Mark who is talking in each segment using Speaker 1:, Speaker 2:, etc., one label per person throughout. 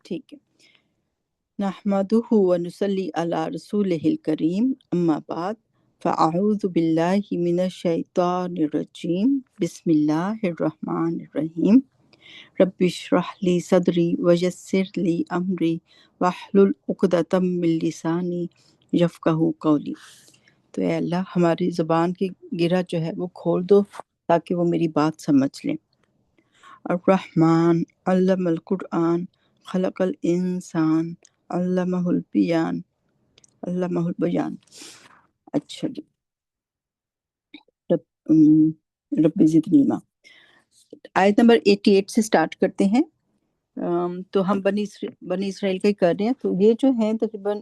Speaker 1: ٹھیک ہے. نحمدہ ونصلی علی رسولہ الکریم اما بعد فاعوذ باللہ من الشیطان الرجیم بسم اللہ الرحمن الرحیم رب اشرح لی صدری ویسر لی امری واحلل عقدۃ من لسانی یفقہوا قولی. تو اے اللہ ہماری زبان کی گرہ جو ہے وہ کھول دو تاکہ وہ میری بات سمجھ لیں. الرحمن علم القرآن خلق الانسان علمہ البیان علمہ البیان. اچھا جی. رب زدنی علما. آیت نمبر 88 سے سٹارٹ کرتے ہیں. تو ہم بنی اسرائیل کا ہی کر رہے ہیں. تو یہ جو ہیں تقریباً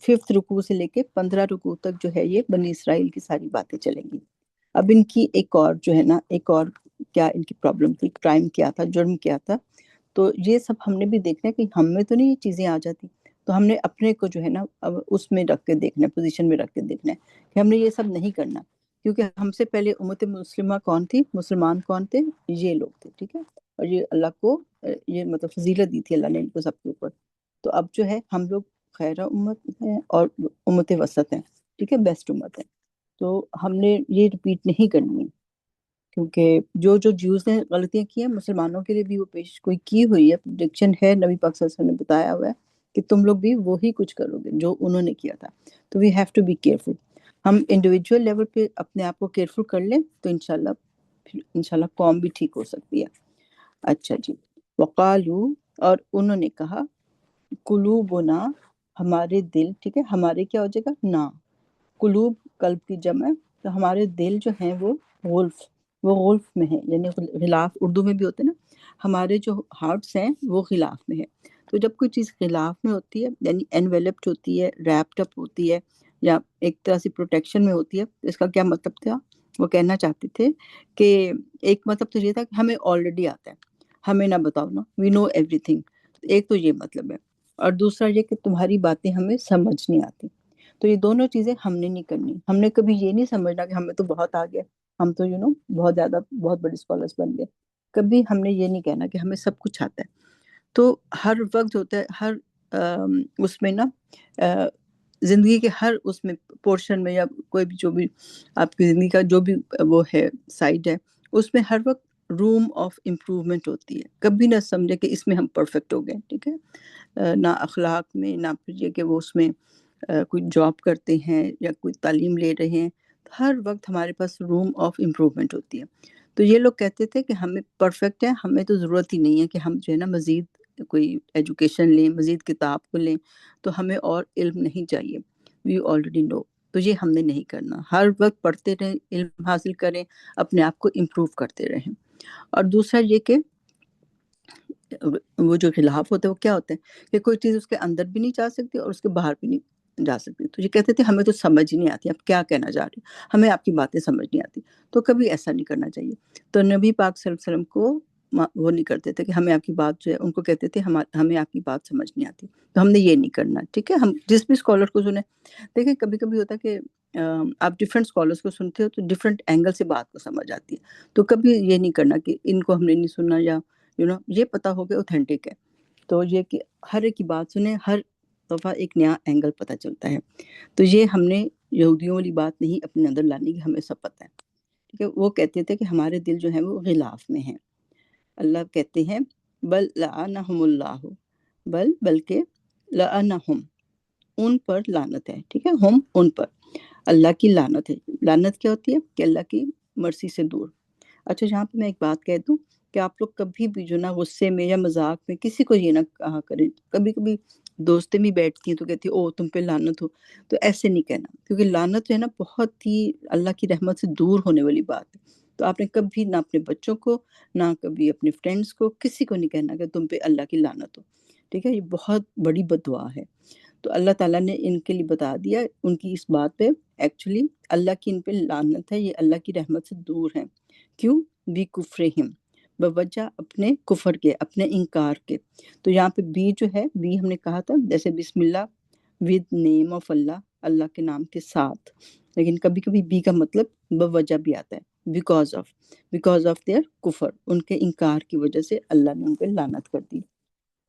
Speaker 1: 5 رکوع سے لے کے 15 رکوع تک جو ہے یہ بنی اسرائیل کی ساری باتیں چلیں گی. اب ان کی ایک اور جو ہے نا ایک اور کیا ان کی پرابلم تھی، کرائم کیا تھا، جرم کیا تھا. تو یہ سب ہم نے بھی دیکھنا ہے کہ ہم میں تو نہیں یہ چیزیں آ جاتی. تو ہم نے اپنے کو جو ہے نا اب اس میں رکھ کے دیکھنا ہے، پوزیشن میں رکھ کے دیکھنا ہے کہ ہم نے یہ سب نہیں کرنا. کیونکہ ہم سے پہلے امت مسلمہ کون تھی، مسلمان کون تھے، یہ لوگ تھے. ٹھیک ہے. اور یہ اللہ کو یہ مطلب فضیلت دی تھی اللہ نے ان کو سب کے اوپر. تو اب جو ہے ہم لوگ خیر امت ہیں اور امت وسط ہیں. ٹھیک ہے، بیسٹ امت ہے. تو ہم نے یہ ریپیٹ نہیں کرنی ہے، کیونکہ جو جیوز نے غلطیاں کی ہیں مسلمانوں کے لیے بھی وہ پیش کوئی کی ہوئی ہے، پریڈکشن ہے، نبی پاک صلی اللہ علیہ وسلم نے بتایا ہوا ہے کہ تم لوگ بھی وہی کچھ کرو گے جو انہوں نے کیا تھا. تو we have to be careful. ہم انڈیویجول لیول پہ اپنے آپ کو کیئرفل کر لیں تو انشاءاللہ قوم بھی ٹھیک ہو سکتی ہے. اچھا جی. وقالو، اور انہوں نے کہا، قلوبنا، ہمارے دل. ٹھیک ہے، ہمارے کیا ہو جائے گا، نا. قلوب قلب کی جمع ہے. تو ہمارے دل جو ہیں وہ غلف میں ہیں، یعنی غلاف اردو میں بھی ہوتے ہیں نا. ہمارے جو ہارٹس ہیں وہ غلاف میں ہے. تو جب کوئی چیز غلاف میں ہوتی ہے یعنی انویلپڈ ہوتی ہے، ریپڈ اپ ہوتی ہے، یا ایک طرح سے پروٹیکشن میں ہوتی ہے، اس کا کیا مطلب تھا، وہ کہنا چاہتے تھے کہ ایک مطلب تو یہ تھا کہ ہمیں آلریڈی آتا ہے، ہمیں نہ بتاؤ نا، وی نو ایوری تھنگ. ایک تو یہ مطلب ہے. اور دوسرا یہ کہ تمہاری باتیں ہمیں سمجھ نہیں آتی. تو یہ دونوں چیزیں ہم نے نہیں کرنی. ہم نے کبھی یہ نہیں سمجھنا کہ ہمیں تو بہت آ گیا، ہم تو بہت زیادہ بہت بڑے اسکالرس بن گئے. کبھی ہم نے یہ نہیں کہنا کہ ہمیں سب کچھ آتا ہے. تو ہر وقت ہوتا ہے، ہر اس میں نا زندگی کے ہر اس میں پورشن میں، یا کوئی بھی جو بھی آپ کی زندگی کا جو بھی وہ ہے سائڈ ہے، اس میں ہر وقت روم آف امپروومنٹ ہوتی ہے. کبھی نہ سمجھے کہ اس میں ہم پرفیکٹ ہو گئے. ٹھیک ہے، نہ اخلاق میں، نہ پھر یہ کہ وہ اس میں کوئی جاب کرتے ہیں یا کوئی تعلیم لے رہے ہیں. ہر وقت ہمارے پاس روم آف امپروومنٹ ہوتی ہے. تو یہ لوگ کہتے تھے کہ ہمیں پرفیکٹ ہے، ہمیں تو ضرورت ہی نہیں ہے کہ ہم جو ہے نا مزید کوئی ایجوکیشن لیں، مزید کتاب کو لیں، تو ہمیں اور علم نہیں چاہیے، وی آلریڈی نو. تو یہ ہم نے نہیں کرنا. ہر وقت پڑھتے رہیں، علم حاصل کریں، اپنے آپ کو امپروو کرتے رہیں. اور دوسرا یہ کہ وہ جو خلاف ہوتا ہے وہ کیا ہوتا ہے کہ کوئی چیز اس کے اندر بھی نہیں جا سکتی اور اس کے باہر بھی نہیں جا سکتی. تو یہ کہتے تھے ہمیں تو سمجھ ہی نہیں آتی آپ کیا کہنا چاہ رہے ہیں، ہمیں آپ کی باتیں سمجھ نہیں آتی. تو کبھی ایسا نہیں کرنا چاہیے. تو نبی پاک صلی اللہ علیہ وسلم کو وہ نہیں کرتے تھے کہ ہمیں آپ کی بات جو ہے، ان کو کہتے تھے ہمیں آپ کی بات سمجھ نہیں آتی. تو ہم نے یہ نہیں کرنا. ٹھیک ہے، ہم جس بھی اسکالر کو سنیں، دیکھیں کبھی کبھی ہوتا ہے کہ آپ ڈفرینٹ اسکالرس کو سنتے ہو تو ڈفرینٹ اینگل سے بات کو سمجھ آتی ہے. تو کبھی یہ نہیں کرنا کہ ان کو ہم نے نہیں سننا، یا یہ پتا ہو کہ اوتھینٹک ہے. تو یہ کہ ہر ایک کی بات سنیں، ہر دفعہ ایک نیا اینگل پتہ چلتا ہے. تو یہ ہم نے یہودیوں والی بات نہیں اپنے اندر لانی کہ ہمیں سب پتہ ہے. ٹھیک ہے، وہ کہتے تھے کہ ہمارے دل جو ہیں وہ غلاف میں ہیں. اللہ کہتے ہیں بل لعنہم اللہ، بلکہ لعنہم، ان پر لعنت ہے. ٹھیک ہے، ہم ان پر، اللہ کی لعنت ہے. لعنت کیا ہوتی ہے کہ اللہ کی مرضی سے دور. اچھا، یہاں پہ میں ایک بات کہہ دوں کہ آپ لوگ کبھی بھی جو نا غصے میں یا مذاق میں کسی کو یہ نہ کہا کریں. کبھی کبھی دوستیں بھی بیٹھتی ہیں تو کہتی ہیں او تم پہ لعنت ہو. تو ایسے نہیں کہنا، کیونکہ لعنت جو ہے نا بہت ہی اللہ کی رحمت سے دور ہونے والی بات ہے. تو آپ نے کبھی نہ اپنے بچوں کو، نہ کبھی اپنے فرینڈس کو، کسی کو نہیں کہنا کہ تم پہ اللہ کی لعنت ہو. ٹھیک ہے، یہ بہت بڑی بد دعا ہے. تو اللہ تعالیٰ نے ان کے لیے بتا دیا ان کی اس بات پہ، ایکچولی اللہ کی ان پہ لعنت ہے، یہ اللہ کی رحمت سے دور ہیں. کیوں؟ بی کفرہم، بوجہ اپنے کفر کے، اپنے انکار کے. تو یہاں پہ بی جو ہے، بی ہم نے کہا تھا جیسے بسم اللہ ود نیم آف اللہ، اللہ کے نام کے ساتھ. لیکن کبھی کبھی بی کا مطلب بوجہ بھی آتا ہے، بیکاز آف دیئر کفر، ان کے انکار کی وجہ سے اللہ نے ان پہ لعنت کر دی.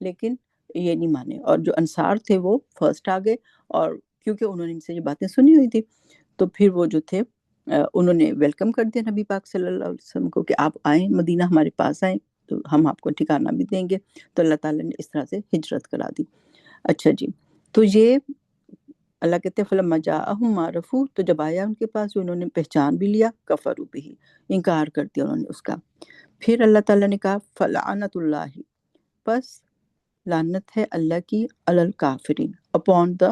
Speaker 1: لیکن یہ نہیں مانے، اور جو انصار تھے وہ فرسٹ آ گئے، اور کیونکہ انہوں نے ان سے یہ باتیں سنی ہوئی تھی تو پھر وہ جو تھے انہوں نے ویلکم کر دیا نبی پاک صلی اللہ علیہ وسلم کو کہ آپ آئیں مدینہ، ہمارے پاس آئیں تو ہم آپ کو ٹھکانہ بھی دیں گے. تو اللہ تعالیٰ نے اس طرح سے ہجرت کرا دی. اچھا جی، تو یہ اللہ کہتے ہیں فلما جاءہم ما عرفوا، تو جب آیا ان کے پاس انہوں نے پہچان بھی لیا، کفروا بہ، انکار کر دیا انہوں نے اس کا. پھر اللہ تعالیٰ نے کہا فلعنت اللہ، پس لعنت ہے اللہ کی علی الکافرین، اپون دا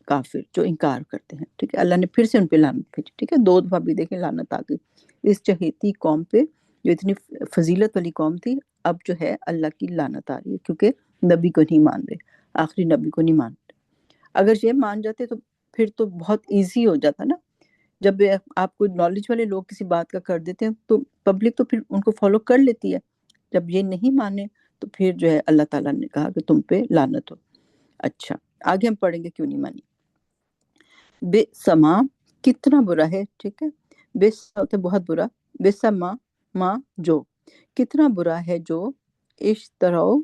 Speaker 1: کافر جو انکار کرتے ہیں. ٹھیک ہے، اللہ نے پھر سے ان پہ لعنت بھیجی. ٹھیک ہے، 2 دفعہ بھی دیکھیں لعنت آ گئی اس چہیتی قوم پہ جو اتنی فضیلت والی قوم تھی. اب جو ہے اللہ کی لعنت آ رہی ہے کیونکہ نبی کو نہیں مان رہے، آخری نبی کو نہیں مان رہے. اگر یہ مان جاتے تو پھر تو بہت ایزی ہو جاتا نا. جب آپ کو نالج والے لوگ کسی بات کا کر دیتے ہیں تو پبلک تو پھر ان کو فالو کر لیتی ہے. جب یہ نہیں مانے تو پھر جو ہے اللہ تعالیٰ نے کہا کہ تم پہ لعنت ہو. اچھا آگے ہم پڑھیں گے کیوں نہیں مانی. بے سما، کتنا برا ہے. ٹھیک ہے، بے ہوتا ہے بہت برا، بے سما ماں جو، کتنا برا ہے جو اشترو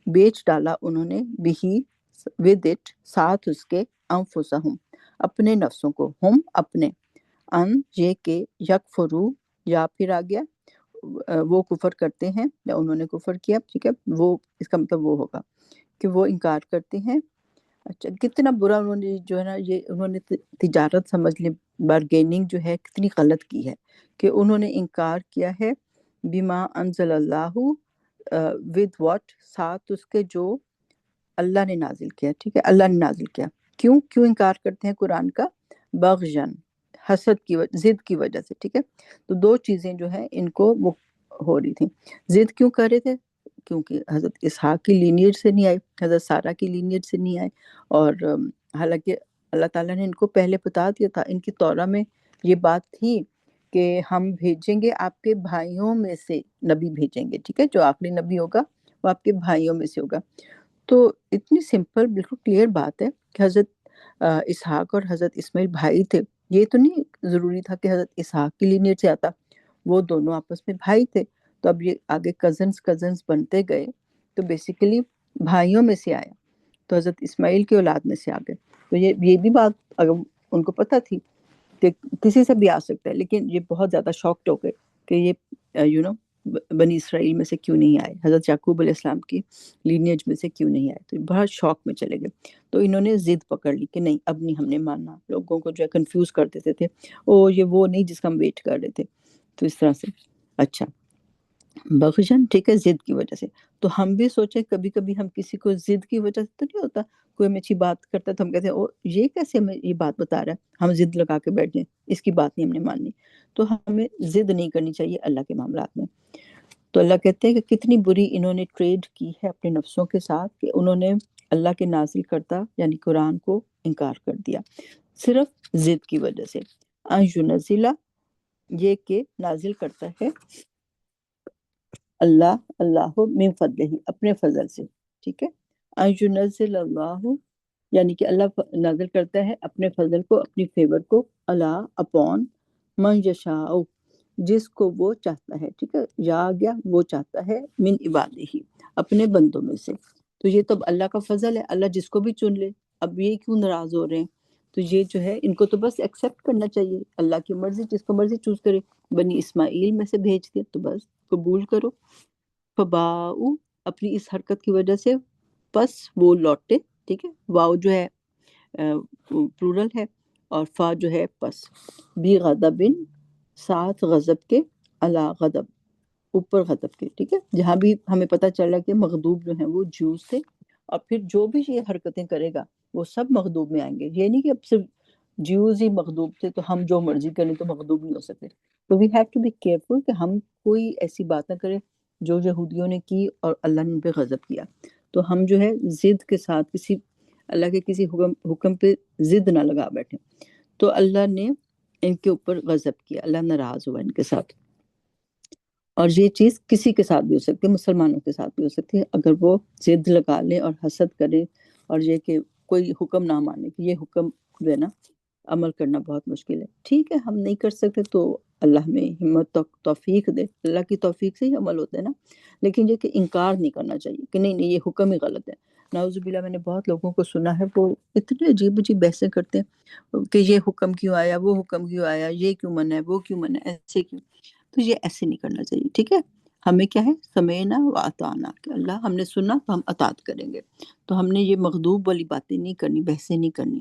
Speaker 1: بیچ ڈالا انہوں نے بہی ود اٹ ساتھ اس کے انفسہم اپنے نفسوں کو، ہم اپنے، ان یہ کہ یکفرو، یا پھر آ گیا وہ کفر کرتے ہیں یا انہوں نے کفر کیا. ٹھیک ہے، وہ اس کا مطلب وہ ہوگا کہ وہ انکار کرتے ہیں. اچھا کتنا برا انہوں نے جو ہے نا، یہ انہوں نے تجارت سمجھ لی، بارگیننگ جو ہے کتنی غلط کی ہے کہ انہوں نے انکار کیا ہے بما انزل اللہ، ود واٹ، ساتھ اس کے جو اللہ نے نازل کیا. ٹھیک ہے، اللہ نے نازل کیا. کیوں انکار کرتے ہیں قرآن کا؟ بغضاً، حسد کی ضد کی وجہ سے. ٹھیک ہے، تو 2 چیزیں جو ہیں ان کو وہ ہو رہی تھیں. ضد کیوں کر رہے تھے؟ کیونکہ حضرت اسحاق کی لینیج سے نہیں آئے، حضرت سارہ کی لینیج سے نہیں آئے، اور حالانکہ اللہ تعالیٰ نے ان کو پہلے بتا دیا تھا، ان کی تورا میں یہ بات تھی کہ ہم بھیجیں گے آپ کے بھائیوں میں سے نبی بھیجیں گے. ٹھیک ہے، جو آخری نبی ہوگا وہ آپ کے بھائیوں میں سے ہوگا. تو اتنی سمپل بالکل کلیئر بات ہے کہ حضرت اسحاق اور حضرت اسماعیل بھائی تھے. یہ تو نہیں ضروری تھا کہ حضرت اسحاق کی لینیج سے آتا، وہ دونوں آپس میں بھائی تھے. تو اب یہ آگے کزنز بنتے گئے تو بیسیکلی بھائیوں میں سے آیا، تو حضرت اسماعیل کی اولاد میں سے آ گئے. تو یہ بھی بات اگر ان کو پتہ تھی کہ کسی سے بھی آ سکتا ہے، لیکن یہ بہت زیادہ شاکڈ ہو گئے کہ یہ بنی اسرائیل میں سے کیوں نہیں آئے، حضرت یعقوب علیہ السلام کی لینیج میں سے کیوں نہیں آئے. تو بہت شوق میں چلے گئے. تو انہوں نے ضد پکڑ لی کہ نہیں اب نہیں ہم نے ماننا. لوگوں کو جو ہے کنفیوز کر دیتے تھے، یہ وہ نہیں جس کا ہم ویٹ کر رہے تھے. تو اس طرح سے اچھا بخشن. ٹھیک ہے، ضد کی وجہ سے. تو ہم بھی سوچیں کبھی کبھی ہم کسی کو ضد کی وجہ سے تو نہیں ہوتا، کوئی ہمیں اچھی بات کرتا ہے تو ہم کہتے ہیں یہ کیسے ہمیں یہ بات بتا رہا ہے، ہم ضد لگا کے بیٹھ جائیں، اس کی بات نہیں ہم نے ماننی. تو ہمیں ضد نہیں کرنی چاہیے اللہ کے معاملات میں. تو اللہ کہتے ہیں کہ کتنی بری انہوں نے ٹریڈ کی ہے اپنے نفسوں کے ساتھ کہ انہوں نے اللہ کے نازل کرتا یعنی قرآن کو انکار کر دیا صرف ضد کی وجہ سے. انزلہ، یہ کہ نازل کرتا ہے اللہ من فضلہ، اپنے فضل سے. ٹھیک ہے، انزل اللہ یعنی کہ اللہ نازل کرتا ہے اپنے فضل کو، اپنی فیور کو، اللہ اپون من یشاء، جس کو وہ چاہتا ہے. ٹھیک ہے، یا گیا وہ چاہتا ہے من عبادہ، اپنے بندوں میں سے. تو یہ تو اللہ کا فضل ہے، اللہ جس کو بھی چن لے. اب یہ کیوں ناراض ہو رہے ہیں؟ تو یہ جو ہے ان کو تو بس ایکسیپٹ کرنا چاہیے، اللہ کی مرضی، جس کو مرضی چوز کرے. بنی اسماعیل میں سے بھیج دیا تو بس قبول کرو. فباؤ، اپنی اس حرکت کی وجہ سے پس وہ لوٹے. ٹھیک ہے، واؤ جو ہے پلورل ہے اور فا جو ہے پس، بی غضبن، ساتھ غضب کے، علی غضب، اوپر غضب کے. ٹھیک ہے، جہاں بھی ہمیں پتہ چلا کہ مغضوب جو ہیں وہ جوز تھے، اور پھر جو بھی یہ حرکتیں کرے گا وہ سب مغضوب میں آئیں گے. یہ نہیں کہ اب صرف جیوز ہی مغضوب تھے تو ہم جو مرضی کریں تو مغضوب نہیں ہو سکتے. تو we have to be careful کہ ہم کوئی ایسی بات نہ کریں جو یہودیوں نے کی اور اللہ نے ان پہ غضب کیا. تو ہم جو ہے ضد کے ساتھ کسی اللہ کے کسی حکم پہ ضد نہ لگا بیٹھیں. تو اللہ نے ان کے اوپر غضب کیا، اللہ ناراض ہوا ان کے ساتھ. اور یہ چیز کسی کے ساتھ بھی ہو سکتی ہے، مسلمانوں کے ساتھ بھی ہو سکتی ہے، اگر وہ ضد لگا لیں اور حسد کریں اور یہ کہ کوئی حکم نہ مانے کہ یہ حکم جو ہے نا عمل کرنا بہت مشکل ہے. ٹھیک ہے، ہم نہیں کر سکتے تو اللہ ہمیں ہمت توفیق دے. اللہ کی توفیق سے ہی عمل ہوتا ہے نا. لیکن یہ کہ انکار نہیں کرنا چاہیے کہ نہیں نہیں یہ حکم ہی غلط ہے. نعوذ باللہ میں نے بہت لوگوں کو سنا ہے وہ اتنے عجیب عجیب بحثیں کرتے ہیں کہ یہ حکم کیوں آیا، وہ حکم کیوں آیا، یہ کیوں منع ہے، وہ کیوں منع ہے، ایسے کیوں. تو یہ ایسے نہیں کرنا چاہیے. ٹھیک ہے، ہمیں کیا ہے، سمینا و اطعنا، کہ اللہ ہم نے سنا تو ہم اطاعت کریں گے. تو ہم نے یہ مغضوب والی باتیں نہیں کرنی، بحثیں نہیں کرنی.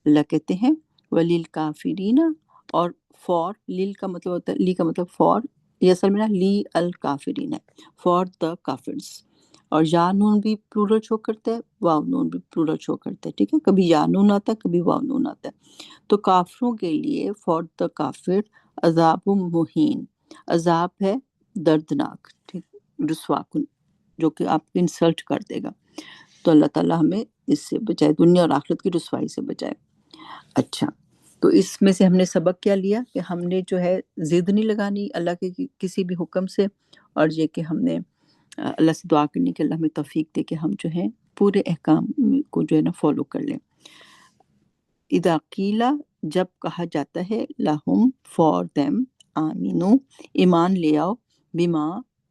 Speaker 1: اللہ کہتے ہیں وَلِلْكَافِرِينَ، اور فار لیل کا مطلب ہوتا ہے، لی کا مطلب فار، یہ اصل میں نا لی الکافرین ہے، فار دا کافرز. اور یا نون بھی پلورل شو کرتا ہے، واو نون بھی پلورل شو کرتا ہے. ٹھیک ہے، کبھی یا نون آتا ہے، کبھی واو نون آتا ہے. تو کافروں کے لیے فار دا کافر عذاب مہین، عذاب ہے دردناک، ٹھیک، رسوا کن، جو کہ آپ کو انسلٹ کر دے گا. تو اللہ تعالیٰ ہمیں اس سے بچائے، دنیا اور آخرت کی رسوائی سے بچائے. اچھا، تو اس میں سے ہم نے سبق کیا لیا کہ ہم نے جو ہے ضد نہیں لگانی اللہ کے کسی بھی حکم سے، اور یہ کہ ہم نے اللہ سے دعا کرنی کہ اللہ ہمیں توفیق دے کہ ہم جو ہیں پورے احکام کو جو ہے نا فالو کر لیں. اذا قیلا، جب کہا جاتا ہے، لہم فار دیم، آمینو ایمان لے آؤ، بما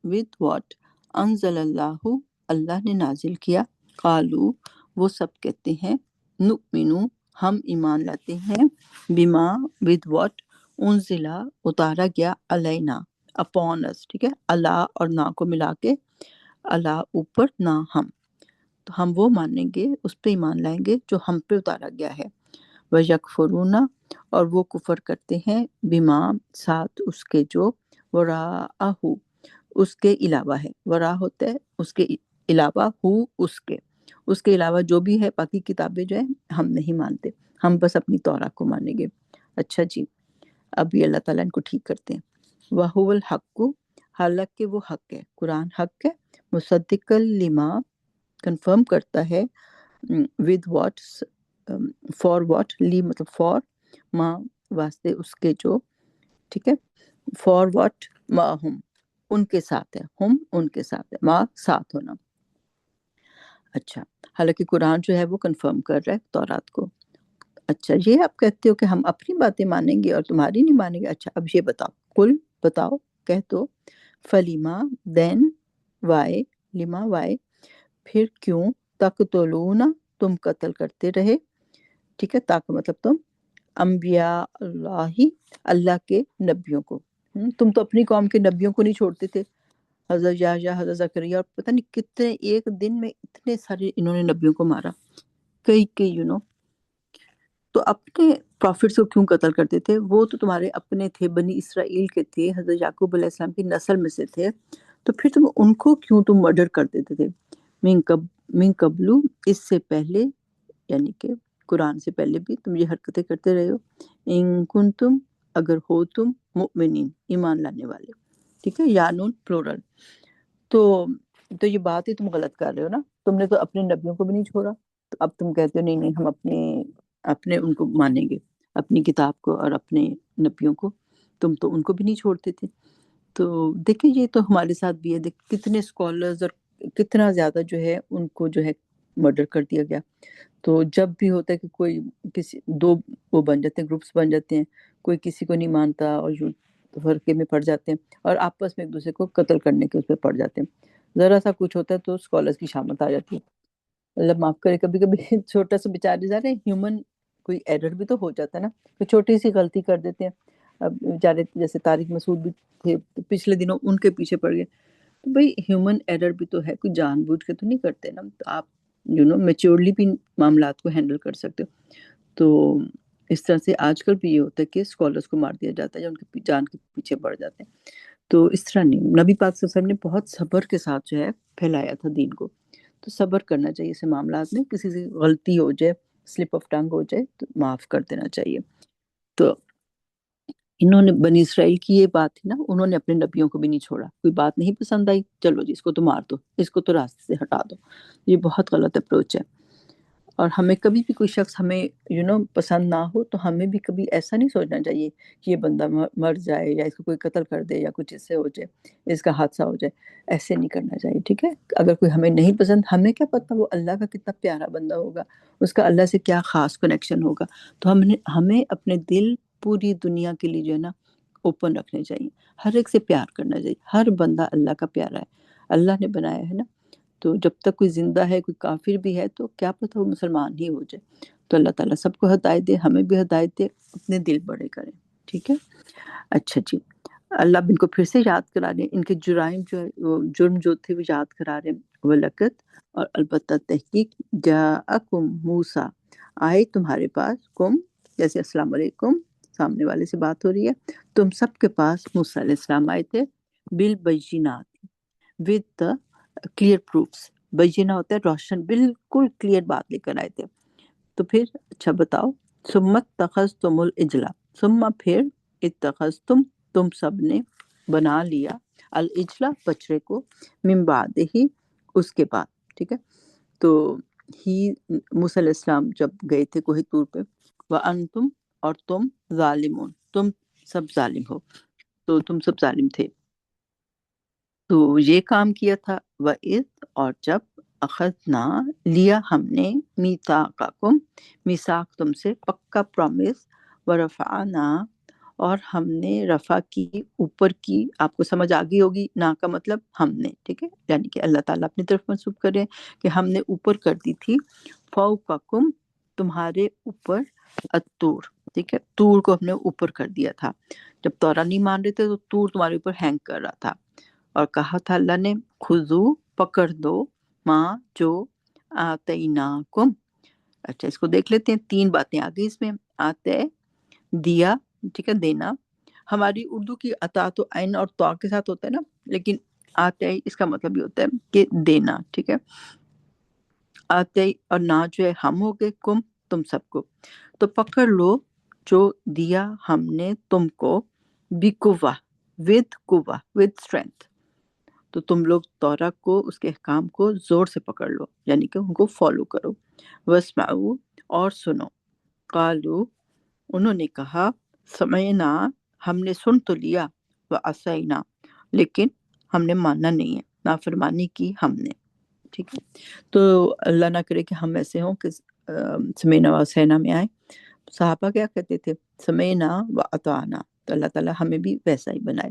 Speaker 1: ود واٹ انزل اللہ اللہ نے نازل کیا، قالو وہ سب کہتے ہیں، نؤمنو ہم ایمان لاتے ہیں، بما ود واٹ انزلہ اتارا گیا، علینا اپون اس. ٹھیک ہے، اللہ اور نا کو ملا کے، اللہ اوپر نہ ہم، تو ہم وہ مانیں گے، اس پہ ایمان لائیں گے جو ہم پہ اتارا گیا ہے. وَيَكْفُرُونَ، اور وہ کفر کرتے ہیں، بما ساتھ اس کے جو، وراءہ اس کے علاوہ ہے، ورا ہوتا ہے اس کے علاوہ، اس کے علاوہ جو بھی ہے باقی کتابیں جو ہیں ہم نہیں مانتے، ہم بس اپنی تورات کو مانیں گے. اچھا جی، اب یہ اللہ تعالیٰ ان کو ٹھیک کرتے ہیں. وَهُوَ الْحَقُّ، حالانکہ وہ حق ہے، قرآن حق ہے، مصدقا لما کنفرم کرتا ہے، ود واٹ فار واٹ، لی مطلب فار، ماں واسطے اس کے جو. ٹھیک ہے، فار واٹ ما ہم ان کے ساتھ ہے، ہم ان کے ساتھ ہے، ما ساتھ ہونا. اچھا، حالانکہ قرآن جو ہے وہ کنفرم کر رہا ہے تورات کو. اچھا، یہ آپ کہتے ہو کہ ہم اپنی باتیں مانیں گے اور تمہاری نہیں مانیں گے. اچھا، اب یہ بتاؤ، کل بتاؤ، کہہ دو، فلیما دین، وائے، لما وائے، پھر کیوں، تقتلون تم قتل کرتے رہے. ٹھیک ہے، تاک مطلب تم، انبیاء اللہ اللہ کے نبیوں کو. تم تو اپنی قوم کے نبیوں کو نہیں چھوڑتے تھے، حضرت یحییٰ، حضرت زکریا، اور پتہ نہیں کتنے ایک دن میں اتنے سارے انہوں نے نبیوں کو مارا، کئی تو اپنے پروفٹس کو کیوں قتل کرتے تھے؟ وہ تو تمہارے اپنے تھے، بنی اسرائیل کے تھے، حضرت یعقوب علیہ السلام کی نسل میں سے تھے، تو پھر تم ان کو کیوں تم مرڈر کر دیتے تھے؟ من قبلو، اس سے پہلے، یعنی کہ قرآن سے پہلے بھی تم یہ حرکتیں کرتے رہے ہو. ان کنتم، اگر ہو تم، مؤمنین ایمان لانے والے. ٹھیک ہے، یانون پلورل. تو یہ بات ہی تم غلط کر رہے ہو نا. تم نے تو اپنے نبیوں کو بھی نہیں چھوڑا، تو اب تم کہتے ہو نہیں نہیں ہم اپنے ان کو مانیں گے، اپنی کتاب کو اور اپنے نبیوں کو. تم تو ان کو بھی نہیں چھوڑتے تھے. تو دیکھیں یہ تو ہمارے ساتھ بھی ہے، کتنے اسکالرز اور کتنا زیادہ جو ہے ان کو جو ہے مرڈر کر دیا گیا. تو جب بھی ہوتا ہے کہ کوئی کسی دو وہ بن جاتے ہیں، گروپس بن جاتے ہیں، کوئی کسی کو نہیں مانتا اور یوں فرقے میں پڑ جاتے ہیں اور آپس میں ایک دوسرے کو قتل کرنے کے اس پہ پڑ جاتے ہیں. ذرا سا کچھ ہوتا ہے تو اسکالرز کی شامت آ جاتی ہے. اللہ معاف کرے، کبھی کبھی چھوٹا سا بیچارے جا رہے ہیں، ہیومن کوئی ایرر بھی تو ہو جاتا ہے نا، کوئی چھوٹی سی غلطی کر دیتے ہیں. اب بیچارے جیسے طارق مسعود بھی تھے، پچھلے دنوں ان کے پیچھے پڑ گئے. تو بھئی ہیومن ایرر بھی تو ہے، کوئی جان بوجھ کے تو نہیں کرتے نا. تو آپ میچورلی بھی معاملات کو ہینڈل کر سکتے ہو. تو اس طرح سے آج کل بھی یہ ہوتا ہے کہ اسکالرس کو مار دیا جاتا ہے یا ان کی جان کے پیچھے پڑ جاتے ہیں. تو اس طرح نہیں، نبی پاک صلی اللہ علیہ وسلم نے بہت صبر کے ساتھ جو ہے پھیلایا تھا دین کو. تو صبر کرنا چاہیے اسے معاملات میں، کسی سے غلطی ہو جائے، سلپ آف ٹنگ ہو جائے تو معاف کر دینا چاہیے. تو انہوں نے بنی اسرائیل کی یہ بات تھی نا، انہوں نے اپنے نبیوں کو بھی نہیں چھوڑا. کوئی بات نہیں پسند آئی، چلو جی اس کو تو مار دو، اس کو تو راستے سے ہٹا دو. یہ بہت غلط اپروچ ہے. اور ہمیں کبھی بھی کوئی شخص ہمیں پسند نہ ہو تو ہمیں بھی کبھی ایسا نہیں سوچنا چاہیے کہ یہ بندہ مر جائے یا اس کو کوئی قتل کر دے یا کچھ اس سے ہو جائے، اس کا حادثہ ہو جائے، ایسے نہیں کرنا چاہیے، ٹھیک ہے؟ اگر کوئی ہمیں نہیں پسند، ہمیں کیا پتہ وہ اللہ کا کتنا پیارا بندہ ہوگا، اس کا اللہ سے کیا خاص کنیکشن ہوگا، تو ہمیں اپنے دل پوری دنیا کے لیے جو ہے نا اوپن رکھنے چاہیے، ہر ایک سے پیار کرنا چاہیے، ہر بندہ اللہ کا پیارا ہے، اللہ نے بنایا ہے نا، تو جب تک کوئی زندہ ہے، کوئی کافر بھی ہے تو کیا پتہ وہ مسلمان ہی ہو جائے، تو اللہ تعالیٰ سب کو ہدایت دے، ہمیں بھی ہدایت دے، اپنے دل بڑے کریں، ٹھیک ہے؟ اچھا جی، اللہ اب ان کو پھر سے یاد کرا رہے ہیں، ان کے جرائم جو ہے، وہ جرم جو تھے وہ یاد کرا رہے ہیں، وَلَقَدْ اور البتہ تحقیق جاءکم موسیٰ آئے تمہارے پاس، کم جیسے السلام علیکم سامنے والے سے بات ہو رہی ہے، تم سب کے پاس موسیٰ علیہ السلام آئے تھے، بالبینات ود دا کلیئر پروفس، بینہ ہوتا ہے روشن بالکل کلیئر بات لے کر آئے تھے، تو پھر اچھا بتاؤ، ثم اتخذتم العجل، ثم پھر اتخذتم تم سب نے بنا لیا العجل بچڑے کو، من بعد ہی اس کے بعد، ٹھیک ہے؟ تو ہی موسیٰ علیہ السلام جب گئے تھے کوہ طور پہ، وَأَنْتُمْ اور تم ظالمون، تم سب ظالم ہو، تو تم سب ظالم تھے، تو یہ کام کیا تھا، وَإِذْ اور جب اخذنا لیا ہم نے میثاقکم میثاق تم سے پکا پرومس، ورفعنا اور ہم نے رفع کی اوپر کی، آپ کو سمجھ آگئی ہوگی، نا کا مطلب ہم نے، ٹھیک ہے، یعنی کہ اللہ تعالیٰ اپنی طرف منسوب کرے کہ ہم نے اوپر کر دی تھی، فوقکم تمہارے اوپر، الطور، ٹھیک ہے، طور کو ہم نے اوپر کر دیا تھا، جب تورا نہیں مان رہے تھے تو طور تمہارے اوپر ہینگ کر رہا تھا، اور کہا تھا اللہ نے خذو پکڑ دو، ماں جو آتیناکم، اچھا اس کو دیکھ لیتے ہیں، تین باتیں آ گئی اس میں، آتے دیا، ٹھیک ہے، دینا، ہماری اردو کی عطا تو عین اور طا کے ساتھ ہوتا ہے نا، لیکن آتے اس کا مطلب یہ ہوتا ہے کہ دینا، ٹھیک ہے، آتے اور نہ جو ہے ہم ہو گئے، کم تم سب کو، تو پکڑ لو جو دیا ہم نے تم کو، بقوہ ود قوہ ود اسٹرینتھ، تو تم لوگ تورا کو، اس کے احکام کو زور سے پکڑ لو، یعنی کہ ان کو فالو کرو، واسمعوا اور سنو، قالو انہوں نے کہا، سمعنا ہم نے سن تو لیا، وعصینا لیکن ہم نے ماننا نہیں ہے، نافرمانی کی ہم نے، ٹھیک ہے، تو اللہ نہ کرے کہ ہم ایسے ہوں کہ سمعنا وعصینا میں آئے، صحابہ کیا کہتے تھے، سمعنا واطعنا، تو اللہ تعالیٰ ہمیں بھی ویسا ہی بنائے،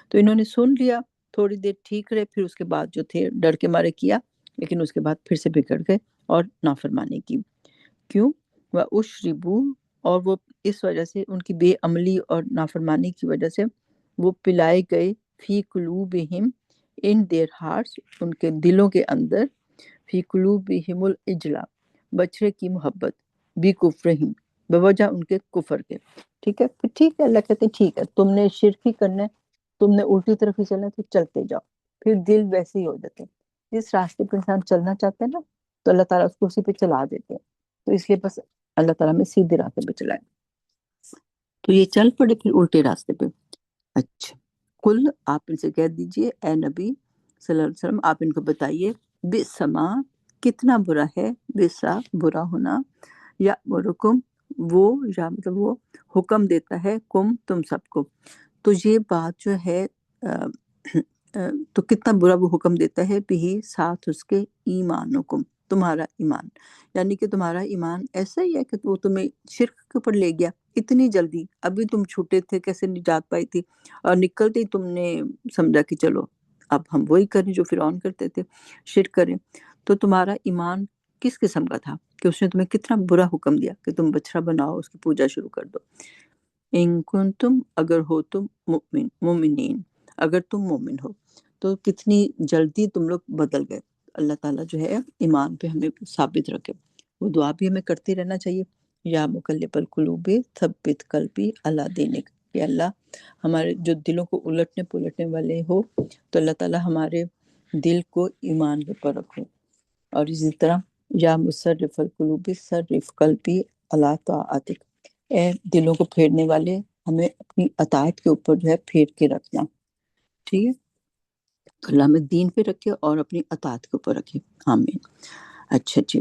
Speaker 1: تو انہوں نے سن لیا، تھوڑی دیر ٹھیک رہے، پھر اس کے بعد جو تھے ڈر کے مارے کیا، لیکن اس کے بعد پھر سے بگڑ گئے اور نافرمانی کی، کیوں؟ وَأُشْرِبُوا اور وہ اس وجہ سے، ان کی بے عملی اور نافرمانی کی وجہ سے، وہ پلائے گئے، فی قلوبہم ان دیئر ہارٹس ان کے دلوں کے اندر، فی قلوبہم العجل بچڑے کی محبت، بی کفرہم بوجہ ان کے کفر کے، ٹھیک ہے، پھر ٹھیک ہے، اللہ کہتے ہیں ٹھیک ہے، تم نے شرک ہی کرنا ہے، تم نے الٹی طرف ہی چلنا ہے، تو چلتے جاؤ، پھر دل ویسے ہی ہو جاتے ہیں، جس راستے پہ انسان چلنا چاہتا ہے نا، تو اللہ تعالیٰ اس کو اسی پہ چلا دیتے ہیں، تو اس لیے بس اللہ تعالیٰ میں سیدھے راستے پہ چلائے، تو یہ چل پڑے پھر الٹے راستے پہ، اچھا، کل آپ ان سے کہہ دیجئے، اے نبی صلی اللہ علیہ وسلم، آپ ان کو بتائیے، بسما کتنا برا ہے، بسا برا ہونا، یا مرکم وہ، یا مطلب وہ حکم دیتا ہے، کم تم سب کو، تو یہ بات جو ہے تو کتنا برا وہ حکم دیتا ہے، بھی ساتھ اس کے ایمانکم تمہارا ایمان، یعنی کہ تمہارا ایمان ایسا ہی ہے کہ وہ تمہیں شرک کے اوپر لے گیا اتنی جلدی، ابھی تم چھوٹے تھے، کیسے نجات پائی تھی، اور نکلتے ہی تم نے سمجھا کہ چلو اب ہم وہی کریں جو فرعون کرتے تھے، شرک کریں، تو تمہارا ایمان کس قسم کا تھا کہ اس نے تمہیں کتنا برا حکم دیا کہ تم بچڑا بناؤ، اس کی پوجا شروع کر دو، ان کنتم اگر ہو تم مومنین اگر تم مومن ہو، تو کتنی جلدی تم لوگ بدل گئے، اللہ تعالیٰ جو ہے ایمان پہ ہمیں ثابت رکھے، وہ دعا بھی ہمیں کرتے رہنا چاہیے، یا مقلب القلوب ثبت قلبی علی دینک، کہ اللہ ہمارے جو دلوں کو الٹنے پلٹنے والے ہو، تو اللہ تعالیٰ ہمارے دل کو ایمان کے پر رکھو، اور اسی طرح یا مصرف القلوب صرف قلبی علی طاعتک، اے دلوں کو پھیرنے والے ہمیں اپنی اطاعت کے اوپر جو ہے پھیر کے رکھنا، ٹھیک ہے، تو اللہ ہمیں دین پہ رکھے اور اپنی اطاعت کے اوپر رکھے، آمین۔ اچھا جی،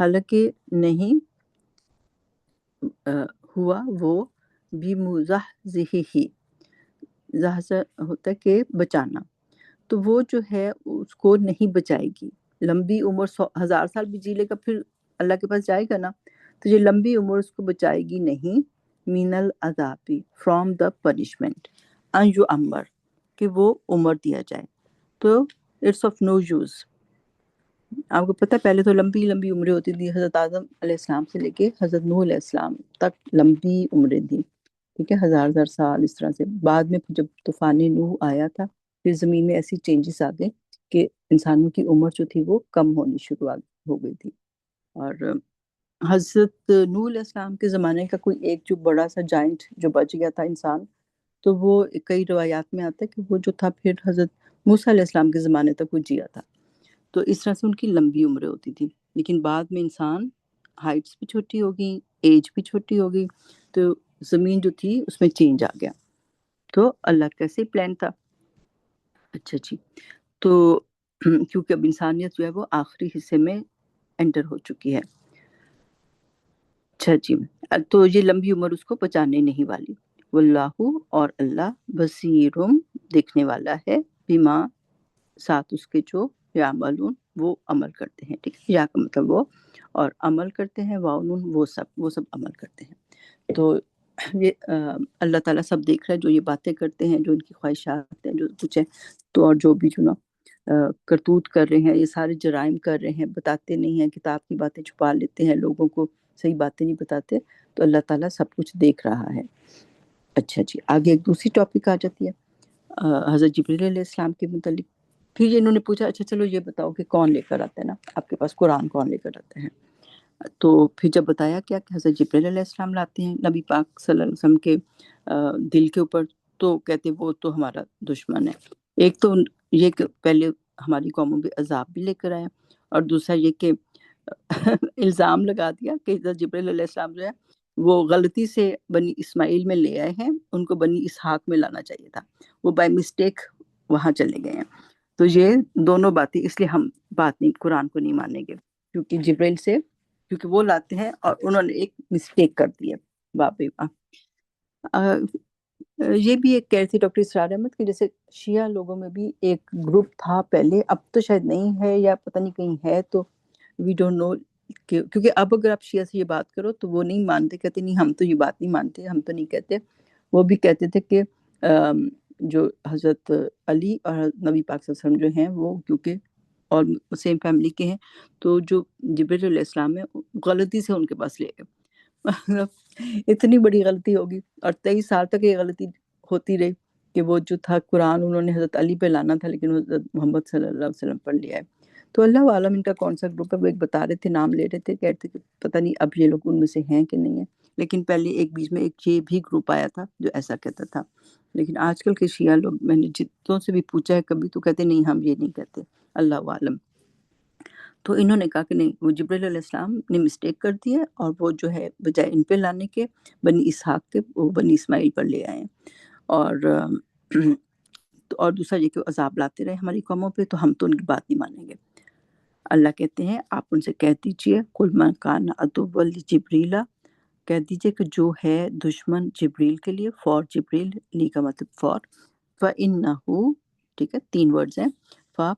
Speaker 1: حالانکہ نہیں ہوا وہ بھی مزحزحہ، زحزح ہوتا ہے کہ بچانا، تو وہ جو ہے اس کو نہیں بچائے گی۔ لمبی عمر 1000 سال بھی جی لے گا پھر اللہ کے پاس جائے گا نا، تو یہ لمبی عمر اس کو بچائے گی نہیں، من العذابی، فرام دا پنشمنٹ، ان یعمر، کہ وہ عمر دیا جائے، تو اٹس آف نو یوز۔ آپ کو پتہ ہے پہلے تو لمبی لمبی عمریں ہوتی تھی، حضرت آدم علیہ السلام سے لے کے حضرت نوح علیہ السلام تک لمبی عمریں تھیں، ٹھیک ہے، ہزار سال اس طرح سے۔ بعد میں جب طوفان نوح آیا تھا پھر زمین میں ایسی چینجز آ گئے کہ انسانوں کی عمر جو تھی وہ کم ہونی شروع ہو گئی تھی۔ اور حضرت نوح علیہ السلام کے زمانے کا کوئی ایک جو بڑا سا جائنٹ جو بچ گیا تھا انسان، تو وہ کئی روایات میں آتا ہے کہ وہ جو تھا پھر حضرت موسیٰ علیہ السلام کے زمانے تک وہ جیا تھا، تو اس طرح سے ان کی لمبی عمریں ہوتی تھی۔ لیکن بعد میں انسان ہائٹس بھی چھوٹی ہو گئی، ایج بھی چھوٹی ہو گئی، تو زمین جو تھی اس میں چینج آ گیا، تو اللہ کا ایسے پلان تھا۔ اچھا جی، تو کیونکہ اب انسانیت جو ہے وہ آخری حصے میں انٹر ہو چکی ہے۔ اچھا جی، تو یہ لمبی عمر اس کو بچانے نہیں والی۔ واللہ، اور اللہ بصیرم، دیکھنے والا ہے، بما، ساتھ اس کے جو یعملون، وہ عمل کرتے ہیں، ٹھیک ہے، یا کا مطلب وہ، اور عمل کرتے ہیں، واؤنون، وہ سب عمل کرتے ہیں۔ تو یہ اللہ تعالیٰ سب دیکھ رہا ہے، جو یہ باتیں کرتے ہیں، جو ان کی خواہشات ہیں، جو کچھ ہے، تو اور جو بھی جو نا کرتوت کر رہے ہیں، یہ سارے جرائم کر رہے ہیں، بتاتے نہیں ہیں، کتاب کی باتیں چھپا لیتے ہیں، لوگوں کو صحیح باتیں نہیں بتاتے، تو اللہ تعالیٰ سب کچھ دیکھ رہا ہے۔ اچھا جی، آگے ایک دوسری ٹاپک آ جاتی ہے حضرت جبریل علیہ السلام کے متعلق۔ پھر یہ انہوں نے پوچھا اچھا چلو یہ بتاؤ کہ کون لے کر آتا ہے نا آپ کے پاس، قرآن کون لے کر آتے ہیں؟ تو پھر جب بتایا کیا کہ حضرت جبریل علیہ السلام لاتے ہیں نبی پاک صلی اللہ علیہ وسلم کے دل کے اوپر، تو کہتے وہ تو ہمارا دشمن ہے۔ ایک تو یہ کہ پہلے ہماری قوموں پہ عذاب بھی لے کر آیا، اور دوسرا یہ کہ الزام لگا دیا کہ حضرت جبریل علیہ السلام جو ہے وہ غلطی سے بنی اسماعیل میں لے آئے ہیں، ان کو بنی اسحاق میں لانا چاہیے تھا، وہ بائی مسٹیک وہاں چلے گئے ہیں۔ تو یہ دونوں باتیں اس لیے ہم بات نہیں، قرآن کو نہیں مانیں گے، کیونکہ جبریل سے، کیونکہ وہ لاتے ہیں اور انہوں نے ایک مسٹیک کر دی ہے، باپ رے باپ۔ یہ بھی ایک کہہ رہی تھی ڈاکٹر اسرار احمد کہ جیسے شیعہ لوگوں میں بھی ایک گروپ تھا پہلے، اب تو شاید نہیں ہے یا پتہ نہیں کہیں ہے، تو وی ڈونٹ نو، کیونکہ اب اگر آپ شیعہ سے یہ بات کرو تو وہ نہیں مانتے، کہتے نہیں ہم تو یہ بات نہیں مانتے، ہم تو نہیں کہتے۔ وہ بھی کہتے تھے کہ جو حضرت علی اور نبی پاک صلی اللہ علیہ وسلم جو ہیں وہ کیونکہ اور سیم فیملی کے ہیں، تو جو جبریل علیہ السلام ہے غلطی سے ان کے پاس لے گئے۔ اتنی بڑی غلطی ہوگی، اور 23 سال تک یہ غلطی ہوتی رہی کہ وہ جو تھا قرآن انہوں نے حضرت علی پہ لانا تھا، لیکن حضرت محمد صلی اللہ علیہ وسلم پر لیا ہے۔ تو اللہ عالم ان کا کون سا گروپ ہے، وہ ایک بتا رہے تھے، نام لے رہے تھے، کہتے کہ پتہ نہیں اب یہ لوگ ان میں سے ہیں کہ نہیں ہیں، لیکن پہلے ایک بیچ میں ایک یہ بھی گروپ آیا تھا جو ایسا کہتا تھا۔ لیکن آج کل کے شیعہ لوگ، میں نے جتوں سے بھی پوچھا ہے کبھی، تو کہتے نہیں ہم یہ نہیں کہتے، اللہ عالم۔ تو انہوں نے کہا کہ نہیں، وہ جبریل علیہ السلام نے مسٹیک کر دی ہے، اور وہ جو ہے بجائے ان پہ لانے کے بنی اسحاق کے وہ بنی اسماعیل پر لے آئے ہیں، اور اور دوسرا یہ کہ عذاب لاتے رہے ہماری قوموں پہ، تو ہم تو ان کی بات نہیں مانیں گے۔ اللہ کہتے ہیں آپ ان سے کہہ دیجئے، قُلْ مَنْ كَانَ عَدُوًّا لِجِبْرِيلَ، کہہ دیجئے کہ جو ہے دشمن جبریل کے لیے، فار جبریل، لی کا مطلب فار، فَإِنَّهُ، ٹھیک ہے 3 ورڈز ہیں،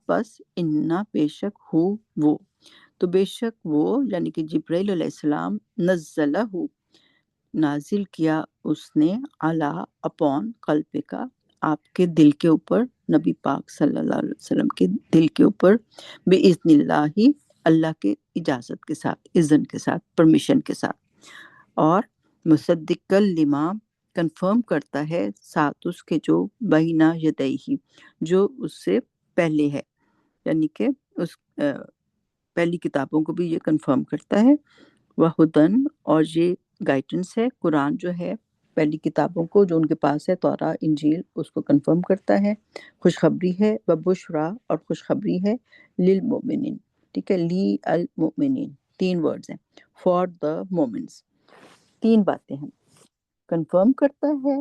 Speaker 1: پس اِنَّا، بے شک، ہو وہ، تو بے شک وہ یعنی کہ جبریل علیہ السلام، نزلہ، نازل کیا اس نے، علی، اپون، قلب کا، آپ کے دل کے اوپر، نبی پاک صلی اللہ علیہ وسلم کے دل کے اوپر، بِإِذْنِ اللہ، اللہ کے اجازت کے ساتھ، اذن کے ساتھ، پرمیشن کے ساتھ، اور مصدق لما، کنفرم کرتا ہے ساتھ اس کے جو بینہ یدیہ، جو اس سے پہلے ہے، یعنی کہ اس پہلی کتابوں کو بھی یہ کنفرم کرتا ہے، وہدن، اور یہ گائیڈنس ہے، قرآن جو ہے پہلی کتابوں کو جو ان کے پاس ہے، تورا، انجیل، اس کو کنفرم کرتا ہے، خوشخبری ہے، وبشرا، اور خوشخبری ہے، للمؤمنین، ٹھیک ہے، لی المؤمنین، 3 ورڈز ہیں، فار دا مومنس، 3 باتیں ہیں، کنفرم کرتا ہے،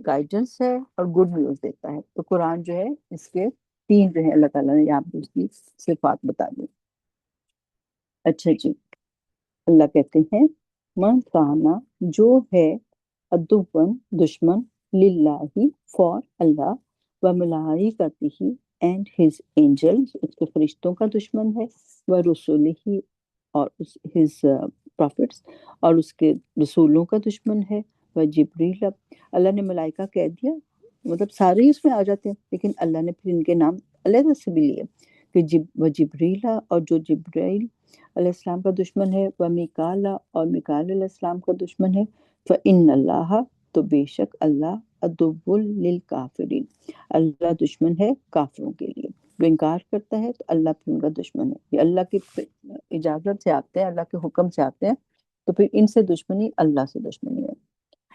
Speaker 1: گائیڈنس ہے، اور گڈ نیوز دیتا ہے۔ تو قرآن جو ہے اس کے 3 جو ہے اللہ تعالیٰ نے یہاں پہ اس کی صفات بتا دی۔ اچھا جی، اللہ کہتے ہیں من کانا جو ہے ادون دشمن للہ فار اللہ و ملائکتہ اینڈ ہز اینجلز اس کے فرشتوں کا دشمن ہے و رسولہ اور ہز پروفٹس اور اس کے رسولوں کا دشمن ہے و جبریل اللہ نے ملائکہ کہہ دیا مطلب سارے ہی اس میں آ جاتے ہیں لیکن اللہ نے پھر ان کے نام علیحدہ سے بھی لیے کہ جبریل اور جو جبرائیل علیہ السلام کا دشمن ہے وہ میکال اور میکال علیہ السلام کا دشمن ہے فإن اللہ تو بے شک اللہ عدو للکافرین اللہ دشمن ہے کافروں کے لیے جو انکار کرتا ہے تو اللہ پھر ان کا دشمن ہے یہ اللہ کی اجازت سے آتے ہیں اللہ کے حکم سے آتے ہیں تو پھر ان سے دشمنی اللہ سے دشمنی ہے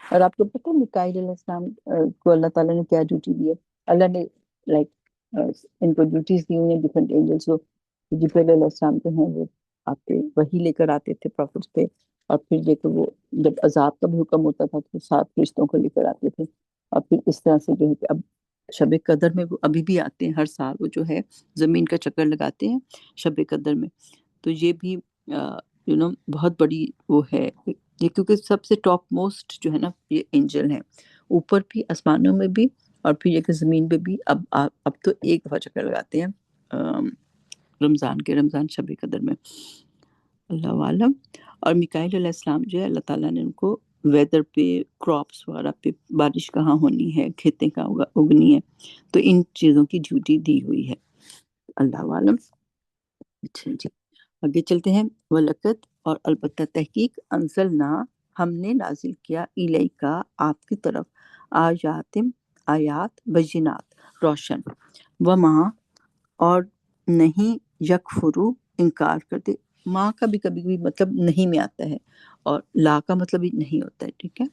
Speaker 1: اور آپ کو پتہ ہے میکائیل علیہ السلام کو اللہ تعالیٰ نے کیا ڈیوٹی دی ہے اللہ نے لائک ان کو ڈیوٹیز دی ہوئی ہیں ڈفرینٹ اینجلس کو جبریل علیہ السلام جو ہیں وہ آتے وہی لے کر آتے تھے پروفٹس پہ اور پھر یہ کہ وہ جب عذاب کا بھی حکم ہوتا تھا تو 7 فرشتوں کو لے کر آتے تھے اور پھر اس طرح سے جو ہے کہ اب شب قدر میں وہ ابھی بھی آتے ہیں ہر سال وہ جو ہے زمین کا چکر لگاتے ہیں شب قدر میں تو یہ بھی بہت بڑی وہ ہے یہ کیونکہ سب سے ٹاپ موسٹ جو ہے نا یہ اینجل ہیں اوپر بھی آسمانوں میں بھی اور پھر یہ کہ زمین پہ بھی اب تو ایک دفعہ چکر لگاتے ہیں رمضان شب قدر میں اللہ عالم اور میکائیل علیہ السلام جو ہے اللہ تعالیٰ نے ان کو ویدر پہ کراپس وغیرہ پہ بارش کہاں ہونی ہے کھیتیں کہاں اگنی ہے تو ان چیزوں کی ڈیوٹی دی ہوئی ہے اللہ عالم اچھا جی آگے چلتے ہیں وَلَقَدْ اور البتہ تحقیق انزلنا ہم نے نازل کیا الیکا آپ کی طرف آیات بینات روشن وما اور نہیں یکفرو انکار کرتے ماں کا بھی کبھی کبھی مطلب نہیں میں آتا ہے اور لا کا مطلب بھی نہیں ہوتا ہے ٹھیک ہے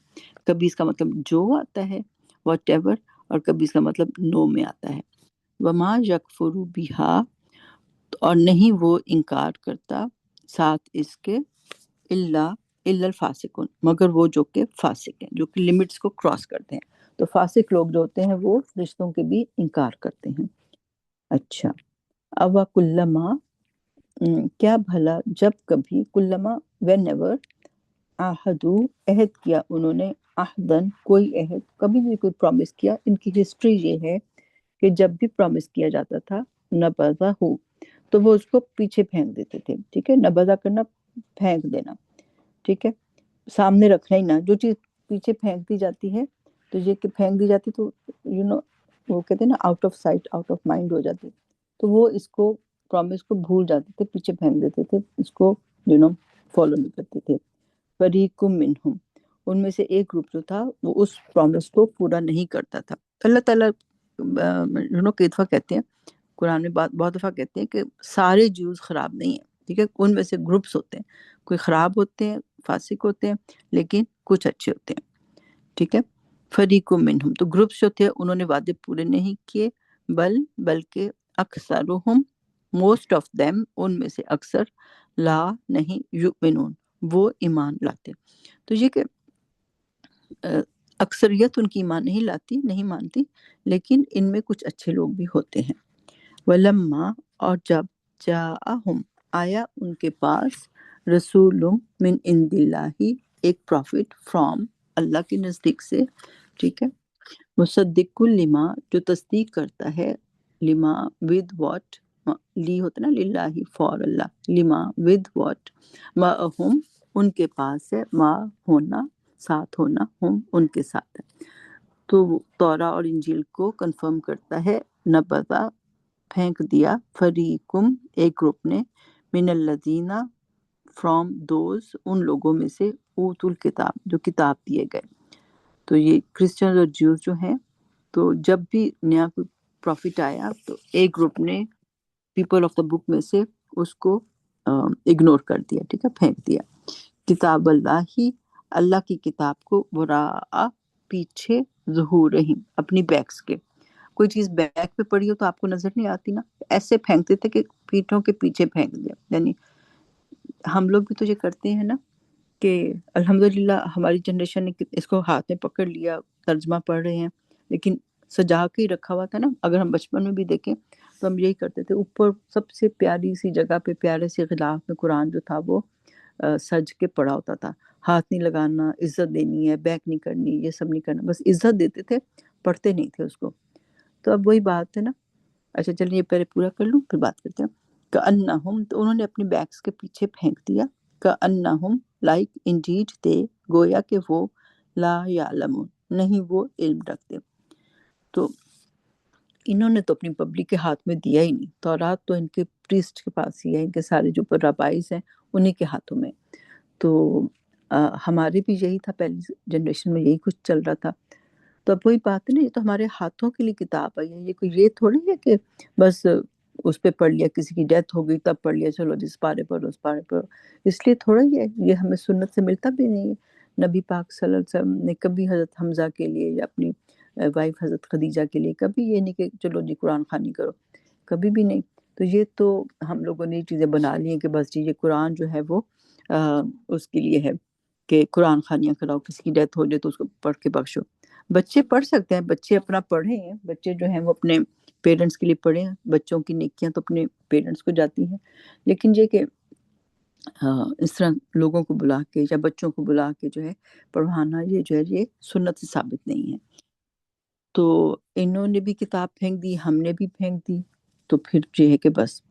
Speaker 1: کبھی اس کا مطلب جو آتا ہے واٹ ایور اور کبھی اس کا مطلب نو میں آتا ہے وما یکفرو بہا اور نہیں وہ انکار کرتا ساتھ اس کے الا الفاسقون مگر وہ جو کہ فاسق ہیں جو کہ لمٹس کو کراس کرتے ہیں تو فاسق لوگ جو ہوتے ہیں وہ رشتوں کے بھی انکار کرتے ہیں اچھا اوا کلما کیا بھلا جب کبھی کلما وین ایور عہدو عہد کیا انہوں نے عہدن کوئی عہد کبھی بھی کوئی پرومس کیا ان کی ہسٹری یہ ہے کہ جب بھی پرومس کیا جاتا تھا نبذہ ہو تو وہ اس کو پیچھے پھینک دیتے تھے ٹھیک ہے نبذہ کرنا پھینک دینا ٹھیک ہے سامنے رکھنا ہی نہ جو چیز پیچھے پھینک دی جاتی ہے تو یہ کہ پھینک دی جاتی تو وہ کہتے ہیں نا out of sight out of mind ہو جاتی تو وہ اس کو پرومس کو بھول جاتے تھے پیچھے پھینک دیتے تھے اس کو فالو نہیں کرتے تھے فریقم منہم ان میں سے ایک گروپ جو تھا وہ اس پرومس کو پورا نہیں کرتا تھا اللہ تعالیٰ کئی دفعہ کہتے ہیں قرآن میں بہت دفعہ کہتے ہیں کہ سارے جیوز خراب نہیں ہیں ٹھیک ہے ان میں سے گروپس ہوتے ہیں کوئی خراب ہوتے ہیں فاسق ہوتے ہیں لیکن کچھ اچھے ہوتے ہیں ٹھیک ہے فریقم منہم تو گروپس جو تھے انہوں نے وعدے پورے نہیں کیے بلکہ اکثرہم موسٹ آف دیم ان میں سے اکثر لا نہیں یؤمنون وہ ایمان لاتے تو یہ کہ اکثریت ان کی ایمان نہیں لاتی نہیں مانتی لیکن ان میں کچھ اچھے لوگ بھی ہوتے ہیں ولما اور جب جاءہم آیا ان کے پاس رسول من عند اللہ ایک پروفٹ فرام اللہ کے نزدیک سے ٹھیک ہے مصدق لما جو تصدیق کرتا ہے لما ود واٹ لی ہوتا نا للہ فار اللہ لما ود واٹ معہم ان کے پاس ہے ما ہونا ساتھ ہونا ہم ان کے ساتھ ہے تو تورا اور انجیل کو کنفرم کرتا ہے نبذا پھینک دیا فریقم ایک گروپ نے من الذین فرام دوز ان لوگوں میں سے اوت الکتاب جو کتاب دیے گئے تو یہ کرسچن اور جیوز جو ہیں تو جب بھی نیا کوئی پروفٹ آیا تو ایک گروپ نے پیپل آف دا بک میں سے اس کو اگنور کر دیا ٹھیک ہے پھینک دیا کتاب اللہ کی کتاب کو وراء پیچھے ظہورہم اپنی بیکس کے کوئی چیز بیک پہ پڑی ہو تو آپ کو نظر نہیں آتی نا ایسے پھینکتے تھے کہ پیٹھوں کے پیچھے پھینک دیا یعنی ہم لوگ بھی تو یہ کرتے ہیں نا کہ الحمدللہ ہماری جنریشن نے اس کو ہاتھ میں پکڑ لیا ترجمہ پڑھ رہے ہیں لیکن سجا کے ہی رکھا ہوا تھا نا اگر ہم بچپن میں بھی دیکھیں تو ہم یہی کرتے تھے اوپر سب سے پیاری سی جگہ پہ پیارے سے غلاف میں قرآن جو تھا وہ سج کے پڑا ہوتا تھا، ہاتھ نہیں لگانا، عزت دینی ہے، بیک نہیں کرنی، یہ سب نہیں کرنا، بس عزت دیتے تھے، پڑھتے نہیں تھے اس کو. تو اب وہی بات ہے نا. اچھا چلیے یہ پہلے پورا کر لوں پھر بات کرتے ہیں. کأنہم، تو انہوں نے اپنے بیگس کے پیچھے پھینک دیا. کأنہم، لائک انڈیڈ دے، گویا کہ وہ لا یعلمون، نہیں وہ علم رکھتے. تو انہوں نے تو اپنی پبلک کے ہاتھ میں دیا ہی نہیں. تورات تو ان کے پریسٹ کے پاس ہی ہے، ان کے سارے جو رابائز ہیں انہی کے ہاتھوں میں. تو ہمارے بھی یہی تھا، پہلی جنریشن میں یہی کچھ چل رہا تھا. تو اب وہی بات ہے نا، یہ تو ہمارے ہاتھوں کے لیے کتاب آئی ہے. یہ کوئی یہ تھوڑی ہے کہ بس اس پہ پڑھ لیا، کسی کی ڈیتھ ہو گئی تب پڑھ لیا، چلو جس پارے پر اس پارے پر. اس لیے تھوڑا ہی ہے، یہ ہمیں سنت سے ملتا بھی نہیں ہے. نبی پاک صلی اللہ علیہ وسلم نے کبھی حضرت حمزہ کے لیے یا اپنی وائف حضرت خدیجہ کے لیے کبھی یہ نہیں کہ چلو جی قرآن خوانی کرو، کبھی بھی نہیں. تو یہ تو ہم لوگوں نے یہ چیزیں بنا لی ہیں کہ بس جی یہ قرآن جو ہے وہ اس کے لیے ہے کہ قرآن خوانیاں کراؤ، کسی کی ڈیتھ ہو جائے تو اس کو پڑھ کے بخشو. بچے پڑھ سکتے ہیں، بچے اپنا پڑھیں، بچے جو ہیں وہ اپنے پیرنٹس کے لیے پڑھیں. بچوں کی نیکیاں تو اپنے پیرنٹس کو جاتی ہیں، لیکن یہ کہ اس طرح لوگوں کو بلا کے یا بچوں کو بلا کے جو ہے پڑھوانا، یہ جو ہے یہ سنت سے ثابت نہیں ہے. تو انہوں نے بھی کتاب پھینک دی، ہم نے بھی پھینک دی. تو پھر یہ ہے کہ بس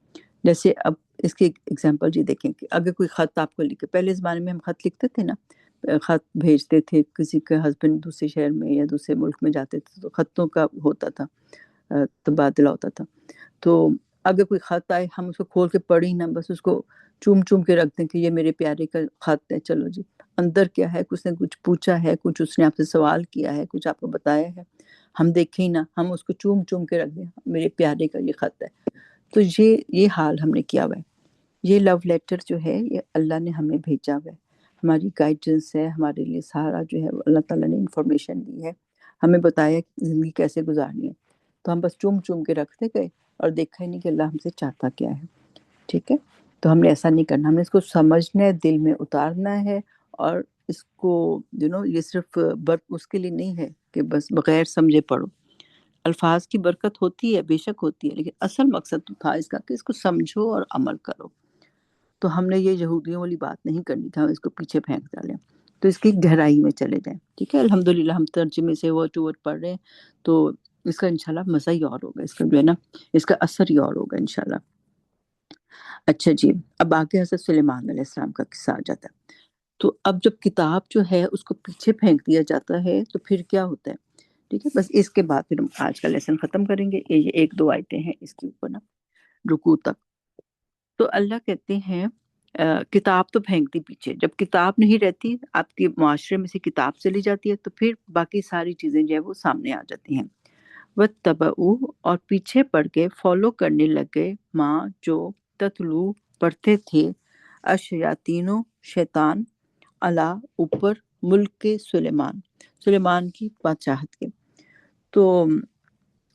Speaker 1: جیسے اب اس کی ایگزامپل جی دیکھیں کہ اگر کوئی خط آپ کو لکھے، پہلے زمانے میں ہم خط لکھتے تھے نا، خط بھیجتے تھے، کسی کا ہسبینڈ دوسرے شہر میں یا دوسرے ملک میں جاتے تھے تو خطوں کا ہوتا تھا، تبادلہ ہوتا تھا. تو اگر کوئی خط آئے ہم اس کو کھول کے پڑھ ہی نہ، بس اس کو چوم چوم کے رکھ دیں کہ یہ میرے پیارے کا خط ہے، چلو جی اندر کیا ہے، کچھ نے کچھ پوچھا ہے، کچھ اس نے آپ سے سوال کیا ہے، کچھ آپ کو بتایا ہے، ہم دیکھیں ہی نہ، ہم اس کو چوم چوم کے رکھ دیں میرے پیارے کا یہ خط ہے. تو یہ حال ہم نے کیا ہوا ہے. یہ لو لیٹر جو ہے یہ اللہ نے ہمیں بھیجا ہوا ہے، ہماری گائیڈنس ہے، ہمارے لیے سارا جو ہے اللہ تعالیٰ نے انفارمیشن دی ہے، ہمیں بتایا کہ زندگی کیسے گزارنی ہے. تو ہم بس چوم چوم کے رکھتے گئے اور دیکھا ہی نہیں کہ اللہ ہم سے چاہتا کیا ہے. ٹھیک ہے، تو ہم نے ایسا نہیں کرنا، ہم نے اس کو سمجھنا ہے، دل میں اتارنا ہے. اور اس کو یہ صرف اس کے لیے نہیں ہے کہ بس بغیر سمجھے پڑھو. الفاظ کی برکت ہوتی ہے، بے شک ہوتی ہے، لیکن اصل مقصد تو تھا اس کا کہ اس کو سمجھو اور عمل کرو. تو ہم نے یہ یہودیوں والی بات نہیں کرنی تھا، اس کو پیچھے پھینک ڈالیں. تو اس کی گہرائی میں چلے جائیں. ٹھیک ہے، الحمدللہ ہم ترجمے سے ورڈ ٹو ورڈ پڑھ رہے ہیں، تو اس کا انشاءاللہ مزہ ہی اور ہوگا، اس کا جو ہے نا اس کا اثر ہی اور ہوگا انشاءاللہ. اچھا جی، اب آگے حضرت سلیمان علیہ السلام کا قصہ آ جاتا ہے. تو اب جب کتاب جو ہے اس کو پیچھے پھینک دیا جاتا ہے تو پھر کیا ہوتا ہے. ٹھیک ہے، بس اس کے بعد پھر ہم آج کا لیسن ختم کریں گے. یہ ایک دو آیتیں ہیں اس کے اوپر نا، رکوع تک. تو اللہ کہتے ہیں کتاب تو پھینک دی پیچھے. جب کتاب نہیں رہتی، آپ کے معاشرے میں سے کتاب چلی جاتی ہے، تو پھر باقی ساری چیزیں جو ہے وہ سامنے آ جاتی ہیں. وَاتَّبَعُوا، اور پیچھے پڑ کے فالو کرنے لگے، ماں جو تتلو پڑھتے تھے، الشیاطین شیطان، علی اوپر، ملک کے سلیمان کی بادشاہت کے. تو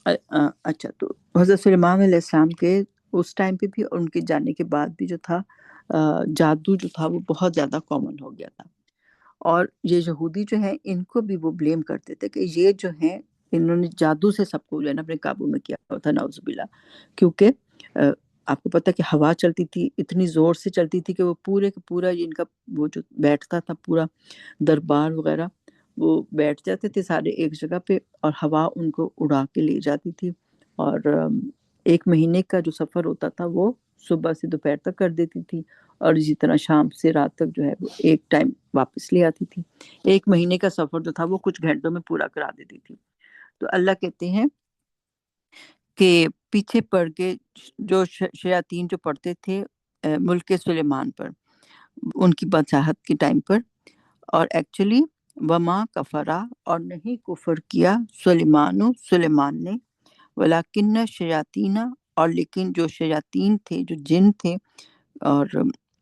Speaker 1: اچھا، تو حضرت سلیمان علیہ السلام کے اس ٹائم پہ بھی اور ان کے جانے کے بعد بھی جو تھا جادو جو تھا وہ بہت زیادہ کامن ہو گیا تھا. اور یہ یہودی جو ہیں ان کو بھی وہ بلیم کرتے تھے کہ یہ جو ہیں انہوں نے جادو سے سب کو جو ہے نا اپنے قابو میں کیا ہوا تھا، نعوذ باللہ. کیونکہ آپ کو پتہ کہ ہوا چلتی تھی، اتنی زور سے چلتی تھی کہ وہ پورے کا پورا ان کا وہ جو بیٹھتا تھا پورا دربار وغیرہ، وہ بیٹھ جاتے تھے سارے ایک جگہ پہ اور ہوا ان کو اڑا کے لے جاتی تھی. اور 1 مہینے کا جو سفر ہوتا تھا وہ صبح سے دوپہر تک کر دیتی تھی، اور اسی طرح شام سے رات تک جو ہے وہ ایک ٹائم واپس لے آتی تھی. 1 مہینے کا سفر جو تھا وہ کچھ گھنٹوں میں پورا کرا دیتی تھی. تو اللہ کہتے ہیں کہ پیچھے پڑ کے جو شیاطین جو پڑھتے تھے ملک سلیمان پر، ان کی بادشاہت کے ٹائم پر. اور ایکچولی وما کفرا، اور نہیں کفر کیا، سلیمان نے، ولیکن شیاطین، اور لیکن جو شیاطین تھے، جو جن تھے اور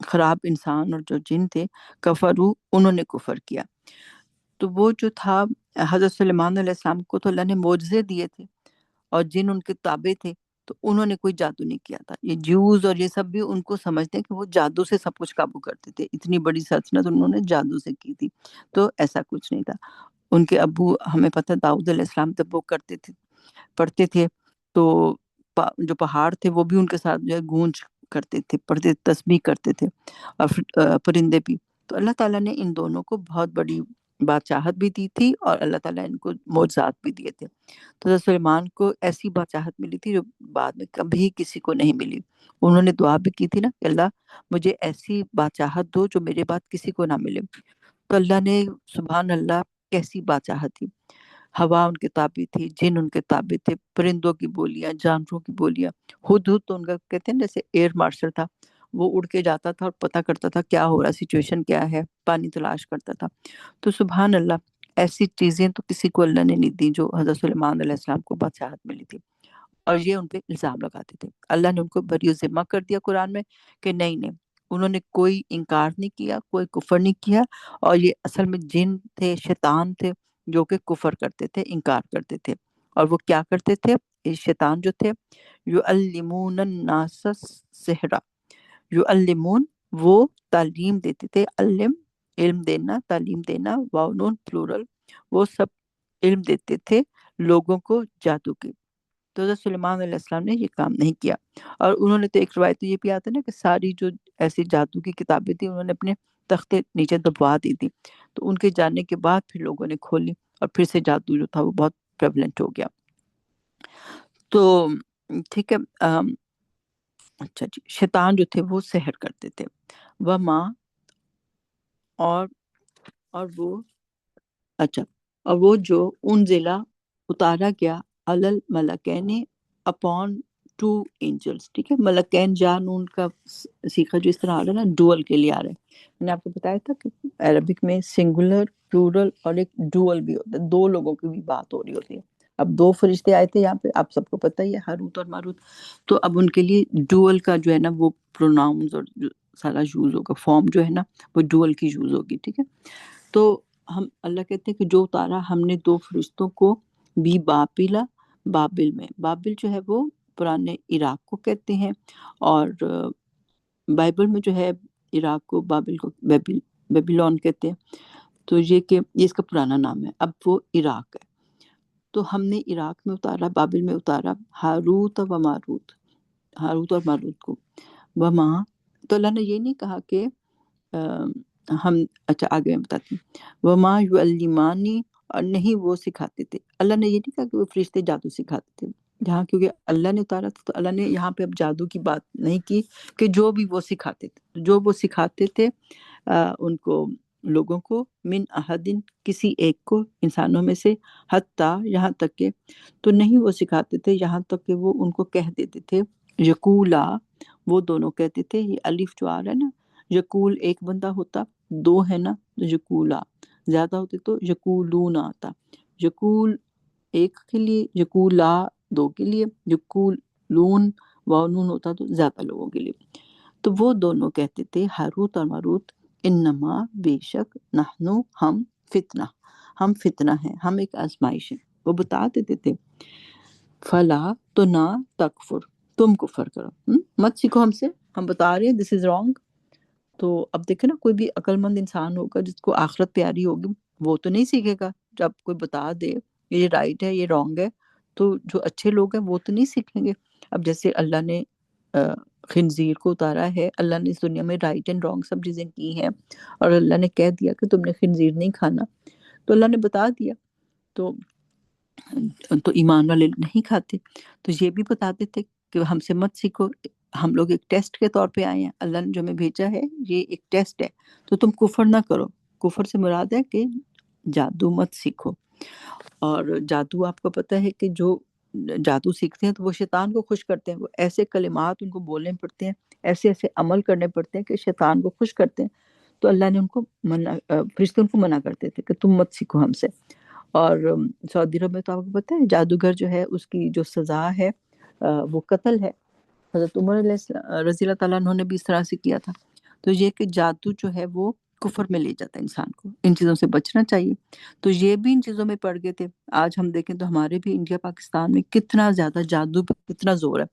Speaker 1: خراب انسان اور جو جن تھے، کفرو، انہوں نے کفر کیا. تو وہ جو تھا حضرت سلیمان علیہ السلام کو تو اللہ نے معجزے دیے تھے، اور جن ان کے تابع تھے تو انہوں نے کوئی جادو نہیں کیا تھا. یہ جیوز اور یہ سب بھی ان کو سمجھتے ہیں کہ وہ جادو سے سب کچھ قابو کرتے تھے، اتنی بڑی سلطنت انہوں نے جادو سے کی تھی. تو ایسا کچھ نہیں تھا. ان کے ابو ہمیں پتہ داؤد علیہ السلام جب وہ کرتے تھے، پڑھتے تھے، تو جو پہاڑ تھے وہ بھی ان کے ساتھ جو ہے گونج کرتے تھے، پڑھتے تسبیح کرتے تھے، اور پرندے بھی. تو اللہ تعالیٰ نے ان دونوں کو بہت بڑی بادشاہت بھی دی تھی، اور اللہ تعالیٰ نے ان کو معجزات بھی دیے تھے. تو حضرت سلیمان کو ایسی بادشاہت ملی تھی جو بعد میں کبھی کسی کو نہیں ملی. انہوں نے دعا بھی کی تھی نا کہ اللہ مجھے ایسی بادشاہت دو جو میرے بعد کسی کو نہ ملے. تو اللہ نے، سبحان اللہ، کیسی بادشاہت تھی. ہوا ان کے تابع تھی، جن ان کے تابع تھے، پرندوں کی بولیاں، جانوروں کی بولیاں. ہدہد تو ان کا کہتے ہیں جیسے ایئر مارشل تھا، وہ اڑ کے جاتا تھا اور پتہ کرتا تھا کیا ہو رہا، سچویشن کیا ہے، پانی تلاش کرتا تھا. تو سبحان اللہ، ایسی چیزیں تو کسی کو اللہ نے نہیں دی جو حضرت سلیمان علیہ السلام کو بادشاہت ملی تھی. اور یہ ان پہ الزام لگاتے تھے. اللہ نے ان کو بری ذمہ کر دیا قرآن میں کہ نہیں نہیں، انہوں نے کوئی انکار نہیں کیا، کوئی کفر نہیں کیا، اور یہ اصل میں جن تھے، شیطان تھے، جو کہ کفر کرتے تھے، انکار کرتے تھے. اور وہ کیا کرتے تھے؟ یہ شیطان جو تھے، یعلمون الناس السحر، یعلمون، وہ تعلیم دیتے تھے، علم علم دینا، تعلیم دینا، واؤنون پلورل، وہ سب علم دیتے تھے لوگوں کو جادو کی. تو حضرت سلیمان علیہ السلام نے یہ کام نہیں کیا. اور انہوں نے تو ایک روایت یہ بھی آتا ہے نا کہ ساری جو ایسی جادو کی کتابیں تھیں انہوں نے اپنے تختے نیچے دبوا دی تھی. تو ان کے جانے کے بعد پھر لوگوں نے کھولی، اور پھر سے جادو جو تھا وہ بہت پریولنٹ ہو گیا. تو ٹھیک ہے. اچھا جی، شیطان جو تھے وہ سحر کرتے تھے. وہ ماں، اور وہ، اچھا، اور وہ جو انزلہ، اتارا گیا، علل ملکین، اپون ٹو اینجلس. ٹھیک ہے، ملکین جانون کا سیکھا جو اس طرح آ رہا ہے نا، ڈوئل کے لیے آ رہا ہے. میں نے آپ کو بتایا تھا کہ عربک میں سنگولر، پلورل اور ایک ڈوئل بھی ہوتا ہے، دو لوگوں کی بھی بات ہو رہی ہوتی ہے. اب دو فرشتے آئے تھے یہاں پہ، آپ سب کو پتہ ہی ہے، ہاروت اور ماروت. تو اب ان کے لیے ڈوئل کا جو ہے نا وہ پروناؤنز اور جو سارا یوز ہوگا، فارم جو ہے نا وہ ڈوئل کی یوز ہوگی. ٹھیک ہے. تو ہم اللہ کہتے ہیں کہ جو اتارا ہم نے دو فرشتوں کو بھی بابلا، بابل میں. بابل جو ہے وہ پرانے عراق کو کہتے ہیں، اور بائبل میں جو ہے عراق کو بابل کو بیبیلون کہتے ہیں. تو یہ اس کا پرانا نام ہے، اب وہ عراق ہے. تو ہم نے عراق میں اتارا، بابل میں اتارا، ہاروت و ماروت، ہاروت اور ماروت کو. وہاں تو اللہ نے یہ نہیں کہا کہ ہم، اچھا آگے میں بتاتی ہوں. وما یعلمانی، اور نہیں وہ سکھاتے تھے. اللہ نے یہ نہیں کہا کہ وہ فرشتے جادو سکھاتے تھے جہاں، کیونکہ اللہ نے اتارا تھا. تو اللہ نے یہاں پہ اب جادو کی بات نہیں کی کہ جو بھی وہ سکھاتے تھے، جو وہ سکھاتے تھے ان کو، لوگوں کو، من احدن، کسی ایک کو، انسانوں میں سے، حتیٰ، یہاں تک کہ، تو نہیں وہ سکھاتے تھے یہاں تک کہ وہ ان کو کہہ دیتے تھے، یقولا، وہ دونوں کہتے تھے. یہ الف جو آ رہا ہے نا، یقول ایک بندہ ہوتا، دو ہے نا تو یقولا، زیادہ ہوتے تو یقولون آتا. یقول ایک کے لیے، یقولا دو کے لیے، یقولون واؤنون ہوتا تو زیادہ لوگوں کے لیے. تو وہ دونوں کہتے تھے، ہاروت اور ماروت، انما، بے شک، نحنو، ہم فتنہ ہیں، ہم ایک آزمائش ہیں. وہ بتا دیتے تھے، فلا، تو نہ، تکفر، تم کفر کرو، مت سیکھو ہم سے، ہم بتا رہے ہیں دس از رانگ. تو اب دیکھیں نا، کوئی بھی عقل مند انسان ہوگا جس کو آخرت پیاری ہوگی، وہ تو نہیں سیکھے گا. جب کوئی بتا دے یہ رائٹ ہے یہ رانگ ہے، تو جو اچھے لوگ ہیں وہ تو نہیں سیکھیں گے. اب جیسے اللہ نے خنزیر کو اتارا ہے، اللہ نے اس دنیا میں رائٹ اینڈ رانگ سب چیزیں کی ہیں، اور اللہ نے کہہ دیا کہ تم نے خنزیر نہیں کھانا، تو اللہ نے بتا دیا. تو ایمان والے نہیں کھاتے. تو یہ بھی بتاتے تھے کہ ہم سے مت سیکھو، ہم لوگ ایک ٹیسٹ کے طور پہ آئے ہیں، اللہ نے جو ہمیں بھیجا ہے یہ ایک ٹیسٹ ہے، تو تم کفر نہ کرو. کفر سے مراد ہے کہ جادو مت سیکھو. اور جادو آپ کو پتہ ہے کہ جو جادو سیکھتے ہیں تو وہ شیطان کو خوش کرتے ہیں. وہ ایسے کلمات ان کو بولنے پڑتے ہیں، ایسے ایسے عمل کرنے پڑتے ہیں کہ شیطان کو خوش کرتے ہیں. تو اللہ نے ان کو فرشتے ان کو منع کرتے تھے کہ تم مت سیکھو ہم سے. اور سعودی عرب میں تو آپ کو پتہ ہے جادوگر جو ہے اس کی جو سزا ہے وہ قتل ہے. حضرت عمر رضی اللہ تعالیٰ عنہ نے بھی اس طرح سے کیا تھا. تو یہ کہ جادو جو ہے وہ کفر میں لے جاتا ہے انسان کو، ان چیزوں سے بچنا چاہیے. تو یہ بھی ان چیزوں میں پڑ گئے تھے. آج ہم دیکھیں تو ہمارے بھی انڈیا پاکستان میں کتنا زیادہ جادو پہ کتنا زور ہے.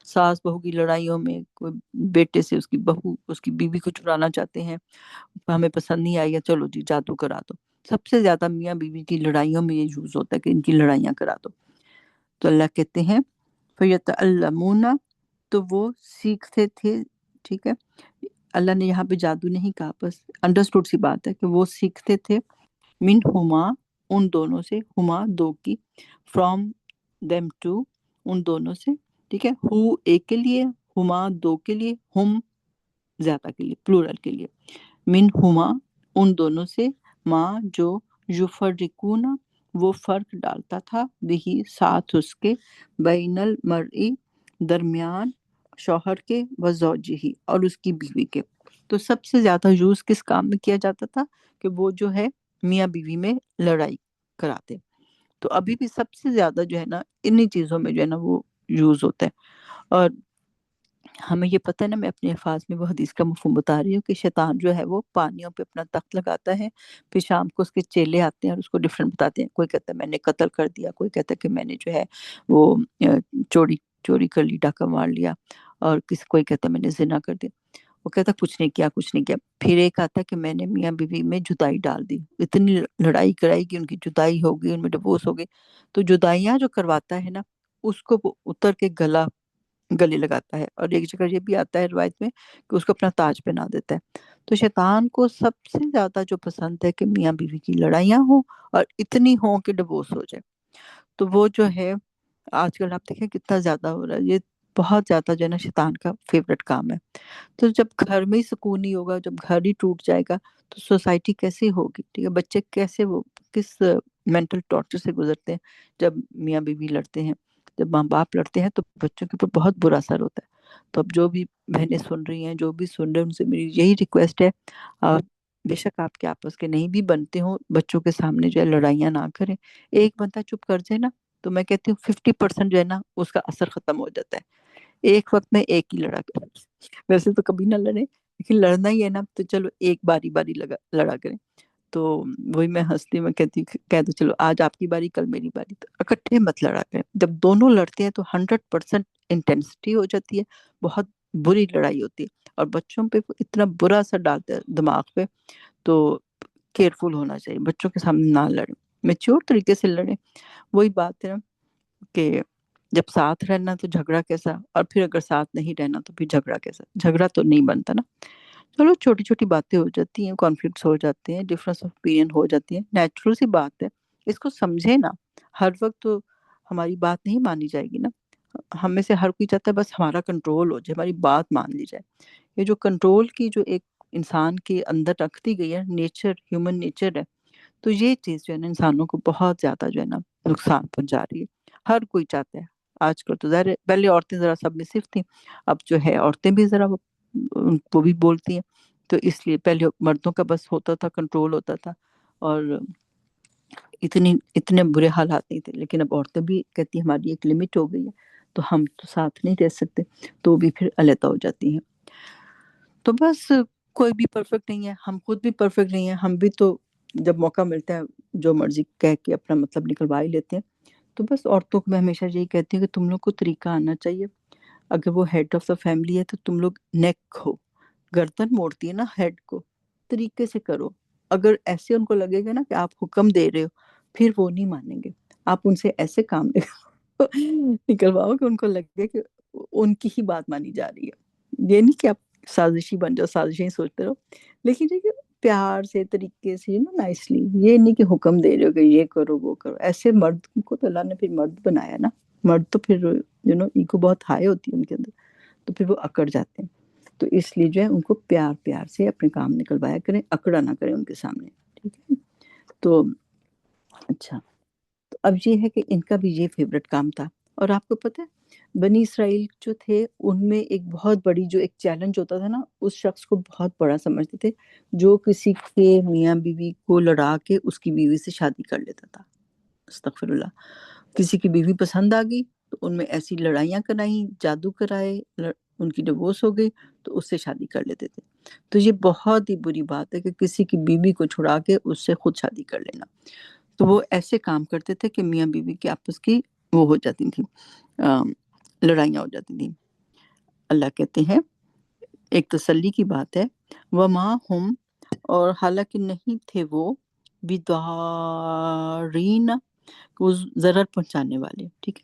Speaker 1: ساس بہو کی لڑائیوں میں، کوئی بیٹے سے اس کی بہو اس کی بیوی کو چرانا چاہتے ہیں، ہمیں پسند نہیں آئی ہے، چلو جی جادو کرا دو. سب سے زیادہ میاں بیوی کی لڑائیوں میں یہ یوز ہوتا ہے کہ ان کی لڑائیاں کرا دو. تو اللہ کہتے ہیں فیتعلمون، تو وہ سیکھتے تھے. ٹھیک ہے, اللہ نے یہاں پہ جادو نہیں کہا, بس انڈرسٹوڈ سی بات ہے کہ وہ سیکھتے تھے من ہما, ان دونوں سے, ہما دو کی, فرام دیم ٹو, ان دونوں سے. ٹھیک ہے, ہو ایک کے لیے, ہما دو کے لیے, ہم زیادہ کے لیے, پلورل کے لیے. من ہما, ان دونوں سے, ماں جو, یفرقون, وہ فرق ڈالتا تھا, بہی ساتھ اس کے, بین المرئی, درمیان شوہر کے, و زوجہی, اور اس کی بیوی کے. تو سب سے زیادہ یوز کس کام میں کیا جاتا تھا کہ وہ جو ہے میاں بیوی میں لڑائی کراتے. تو ابھی بھی سب سے زیادہ جو ہے نا انہی چیزوں میں جو ہے نا وہ یوز ہوتا ہے. اور ہمیں یہ پتہ ہے نا, میں اپنے الفاظ میں وہ حدیث کا مفہوم بتا رہی ہوں کہ شیطان جو ہے وہ پانیوں پہ اپنا تخت لگاتا ہے, پھر شام کو اس کے چیلے آتے ہیں اور اس کو ڈفرینٹ بتاتے ہیں. کوئی کہتا ہے میں نے قتل کر دیا, کوئی کہتا ہے کہ میں نے جو ہے وہ چوری کر لی, ڈاکہ مار لیا, اور کوئی کہتا ہے میں نے زنا کر دیا. وہ کہتا ہے کچھ نہیں کیا, کچھ نہیں کیا. پھر ایک آتا ہے کہ میں نے میاں بیوی میں جدائی ڈال دی, اتنی لڑائی کرائی کہ ان کی جدائی ہو گئی, ان میں ڈیورس ہو گئی. تو جدائیاں جو کرواتا ہے نا, اس کو وہ اتر کے گلے لگاتا ہے. اور ایک جگہ یہ بھی آتا ہے روایت میں کہ اس کو اپنا تاج پہنا دیتا ہے. تو شیطان کو سب سے زیادہ جو پسند ہے کہ میاں بیوی کی لڑائیاں ہوں, اور اتنی ہوں کہ ڈیورس ہو جائے. تو وہ جو ہے آج کل آپ دیکھیں کتنا زیادہ ہو رہا ہے, یہ بہت زیادہ جو ہے نا شیطان کا فیوریٹ کام ہے. تو جب گھر میں ہی سکون نہیں ہوگا, جب گھر ہی ٹوٹ جائے گا, تو سوسائٹی کیسی ہوگی؟ ٹھیک ہے, بچے کیسے, وہ کس مینٹل ٹارچر سے گزرتے ہیں جب میاں بیوی لڑتے ہیں, جب ماں باپ لڑتے ہیں, تو بچوں کے اوپر بہت برا اثر ہوتا ہے. تو اب جو بھی بہنیں سن رہی ہیں, جو بھی سن رہے ہیں, ان سے میری یہی ریکویسٹ ہے, بے شک آپ کے آپس کے نہیں بھی بنتے ہوں, بچوں کے سامنے جو ہے لڑائیاں نہ کریں. ایک بندہ چپ کر جائے نا, تو میں کہتی ہوں 50% جو ہے نا اس کا اثر ختم ہو جاتا ہے. ایک وقت میں ایک ہی لڑا کریں, ویسے تو کبھی نہ لڑیں, لیکن لڑنا ہی ہے نا, تو چلو ایک باری لڑا کریں. تو وہی میں ہنستی ہوں, میں کہہ دو چلو آج آپ کی باری, کل میری باری, تو اکٹھے مت لڑا کریں. جب دونوں لڑتے ہیں تو 100% انٹینسٹی ہو جاتی ہے, بہت بری لڑائی ہوتی ہے, اور بچوں پہ اتنا برا اثر ڈالتا ہے دماغ پہ. تو کیئرفل ہونا چاہیے, بچوں کے سامنے نہ لڑیں, میچور طریقے سے لڑیں. وہی بات ہے کہ جب ساتھ رہنا تو جھگڑا کیسا, اور پھر اگر ساتھ نہیں رہنا تو پھر جھگڑا کیسا, جھگڑا تو نہیں بنتا نا. چلو چھوٹی چھوٹی باتیں ہو جاتی ہیں, کانفلکٹس ہو جاتے ہیں, ڈفرینس آف اوپینین ہو جاتی ہیں, نیچرل سی بات ہے. اس کو سمجھے نا, ہر وقت تو ہماری بات نہیں مانی جائے گی نا. ہم میں سے ہر کوئی چاہتا ہے بس ہمارا کنٹرول ہو جائے, ہماری بات مان لی جائے. یہ جو کنٹرول کی جو ایک انسان کے اندر رکھتی گئی ہے نیچر, ہیومن نیچر ہے, تو یہ چیز جو ہے نا انسانوں کو بہت زیادہ جو ہے نا نقصان پہنچا رہی ہے. ہر کوئی چاہتا ہے, آج کل تو ظاہر ہے, پہلے عورتیں ذرا سبمسو تھیں, اب جو ہے عورتیں بھی ذرا وہ بھی بولتی ہیں. تو اس لیے پہلے مردوں کا بس ہوتا تھا, کنٹرول ہوتا تھا, اور اتنے برے حالات نہیں تھے. لیکن اب عورتیں بھی کہتی ہیں ہماری ایک لمٹ ہو گئی ہے, تو ہم تو ساتھ نہیں رہ سکتے, تو بھی پھر علیحدہ ہو جاتی ہیں. تو بس کوئی بھی پرفیکٹ نہیں ہے, ہم خود بھی پرفیکٹ نہیں ہیں, ہم بھی تو جب موقع ملتا ہے جو مرضی کہہ کے اپنا مطلب نکلوا ہی لیتے ہیں. تو بس عورتوں کو میں ہمیشہ یہی کہتی ہوں کہ تم لوگ کو طریقہ آنا چاہیے. اگر وہ ہیڈ آف دا فیملی ہے تو تم لوگ نیک ہو, گردن موڑتی ہے نا ہیڈ کو, طریقے سے کرو. اگر ایسے ان کو لگے گا نا کہ آپ حکم دے رہے ہو, پھر وہ نہیں مانیں گے. آپ ان سے ایسے کام نکلواؤ کہ ان کو لگے کہ ان کی ہی بات مانی جا رہی ہے. یہ نہیں کہ آپ سازشی بن جاؤ, سازشیں سوچتے رہو, لیکن یہ کہ پیار سے, طریقے سے, نائسلی. یہ نہیں کہ حکم دے رہے ہو کہ یہ کرو وہ کرو. ایسے مرد کو تو اللہ نے پھر مرد بنایا نا, مرد تو پھر ایگو بہت ہائی ہوتی ہے ان کے اندر, تو پھر وہ اکڑ جاتے ہیں. تو اس لیے جو ہے ان کو پیار سے اپنے کام نکلوایا کریں, اکڑا نہ کریں ان کے سامنے. ٹھیک ہے, تو اچھا, تو اب یہ ہے کہ ان کا بھی یہ فیوریٹ کام تھا. اور آپ کو پتہ ہے بنی اسرائیل جو تھے, ان میں ایک بہت بڑی جو ایک چیلنج ہوتا تھا نا, اس شخص کو بہت بڑا سمجھتے تھے جو کسی کے میاں بیوی کو لڑا کے اس کی بیوی سے شادی کر لیتا تھا. استغفر اللہ. کسی کی بیوی پسند آ گئی تو ان میں ایسی لڑائیاں کرائیں, جادو کرائے, ان کی ڈیورس ہو گئی تو اس سے شادی کر لیتے تھے. تو یہ بہت ہی بری بات ہے کہ کسی کی بیوی کو چھڑا کے اس سے خود شادی کر لینا. تو وہ ایسے کام کرتے تھے کہ میاں بیوی کی آپس کی وہ ہو جاتی تھیں, لڑائیاں ہو جاتی تھیں. اللہ کہتے ہیں ایک تسلی کی بات ہے, وَمَا هُمْ, اور حالانکہ نہیں تھے وہ, بِضَارِّينَ, وہ ضرر پہنچانے والے. ٹھیک ہے,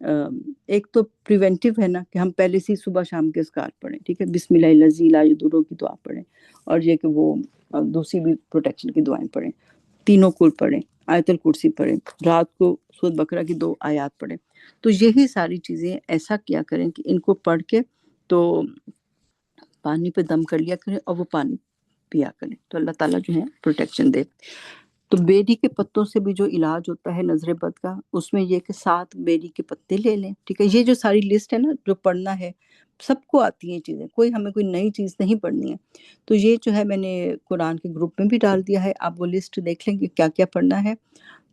Speaker 1: ایک تو پریونٹیو ہے نا کہ ہم پہلے سے صبح شام کے اذکار پڑھیں، ٹھیک ہے، بسم اللہ الذی لا یضر کی دعا پڑھیں، اور یہ کہ وہ دوسری بھی پروٹیکشن کی دعائیں پڑھیں، تینوں کل پڑھیں، آیت الکرسی پڑھیں، رات کو سورۃ بقرہ کی 2 آیات پڑھیں. تو یہی ساری چیزیں ایسا کیا کریں کہ ان کو پڑھ کے تو پانی پہ دم کر لیا کریں اور وہ پانی پیا کریں، تو اللہ تعالیٰ جو ہے پروٹیکشن دے. تو بیری کے پتوں سے بھی جو علاج ہوتا ہے نظر بد کا، اس میں یہ کہ 7 بیری کے پتے لے لیں، ٹھیک ہے. یہ جو ساری لسٹ ہے نا جو پڑھنا ہے، سب کو آتی ہیں چیزیں، ہمیں کوئی نئی چیز نہیں پڑھنی ہے. تو یہ جو ہے میں نے قرآن کے گروپ میں بھی ڈال دیا ہے، آپ وہ لسٹ دیکھ لیں کہ کیا کیا پڑھنا ہے.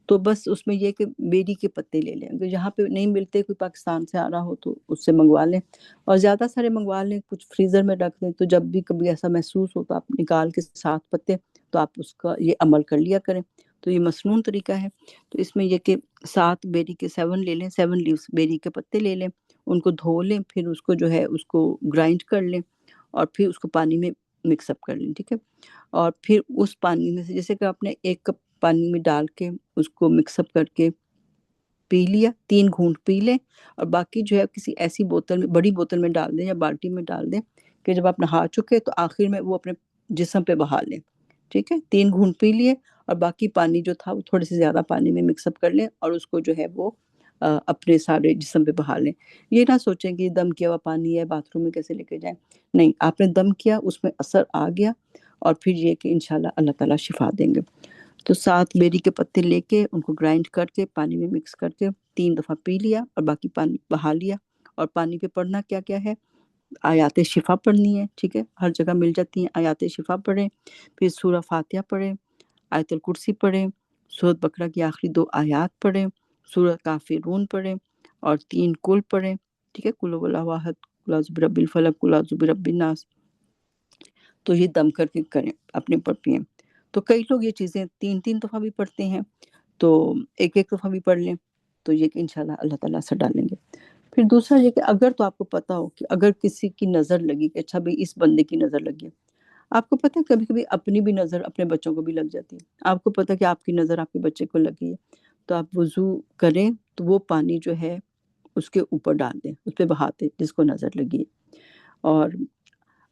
Speaker 1: تو بس اس میں یہ کہ بیری کے پتے لے لیں، اگر جہاں پہ نہیں ملتے، کوئی پاکستان سے آ رہا ہو تو اس سے منگوا لیں، اور زیادہ سارے منگوا لیں، کچھ فریزر میں رکھ دیں، تو جب بھی کبھی ایسا محسوس ہو تو آپ نکال کے 7 پتے، تو آپ اس کا یہ عمل کر لیا کریں. تو یہ مسنون طریقہ ہے. تو اس میں یہ کہ 7 بیری کے 7 لے لیں، 7 لیوز بیری کے پتے لے لیں، ان کو دھو لیں، پھر اس کو جو ہے اس کو گرائنڈ کر لیں، اور پھر اس کو پانی میں مکس اپ کر لیں، ٹھیک ہے. اور پھر اس پانی میں سے جیسے کہ آپ نے 1 کپ پانی میں ڈال کے اس کو مکس اپ کر کے پی لیا، 3 گھونٹ پی لیں، اور باقی جو ہے کسی ایسی بوتل میں، بڑی بوتل میں ڈال دیں یا بالٹی میں ڈال دیں کہ جب آپ نہا چکے تو آخر میں وہ اپنے جسم پہ بہا لیں، ٹھیک ہے. 3 گھونٹ پی لیے، اور باقی پانی جو تھا وہ تھوڑے سے زیادہ پانی میں مکس اپ کر لیں، اور اس کو جو ہے وہ اپنے سارے جسم پہ بہا لیں. یہ نہ سوچیں کہ دم کیا ہوا پانی ہے باتھ روم میں کیسے لے کے جائیں، نہیں، آپ نے دم کیا، اس میں اثر آ گیا، اور پھر یہ کہ انشاءاللہ اللہ تعالیٰ شفا دیں گے. تو 7 بیری کے پتے لے کے ان کو گرائنڈ کر کے پانی میں مکس کر کے 3 دفعہ پی لیا، اور باقی پانی بہا لیا. اور پانی پہ پڑھنا کیا کیا ہے، آیات شفا پڑھنی ہے، ٹھیک ہے، ہر جگہ مل جاتی ہیں. آیات شفا پڑھیں، پھر سورہ فاتحہ پڑھیں، آیت الکرسی پڑھیں، سورۃ بقرہ کی آخری 2 آیات پڑھیں، سورہ کافرون پڑھیں، اور 3 کل پڑھیں، ٹھیک ہے، قل هو اللہ احد، قل اعوذ برب الفلق، قل اعوذ برب الناس. تو یہ دم کر کے کریں، اپنے پر پئیں. تو کئی لوگ یہ چیزیں 3 دفعہ بھی پڑھتے ہیں، تو ایک دفعہ بھی پڑھ لیں، تو یہ کہ انشاءاللہ اللہ تعالیٰ اثر ڈالیں گے. پھر دوسرا یہ کہ اگر تو آپ کو پتا ہو کہ اگر کسی کی نظر لگی کہ اچھا بھئی اس بندے کی نظر لگی ہے، آپ کو پتہ ہے کبھی کبھی اپنی بھی نظر اپنے بچوں کو بھی لگ جاتی ہے. آپ کو پتہ ہے کہ آپ کی نظر آپ کے بچے کو لگی ہے، تو آپ وضو کریں تو وہ پانی جو ہے اس کے اوپر ڈال دیں، اس پہ بہا دیں جس کو نظر لگی ہے. اور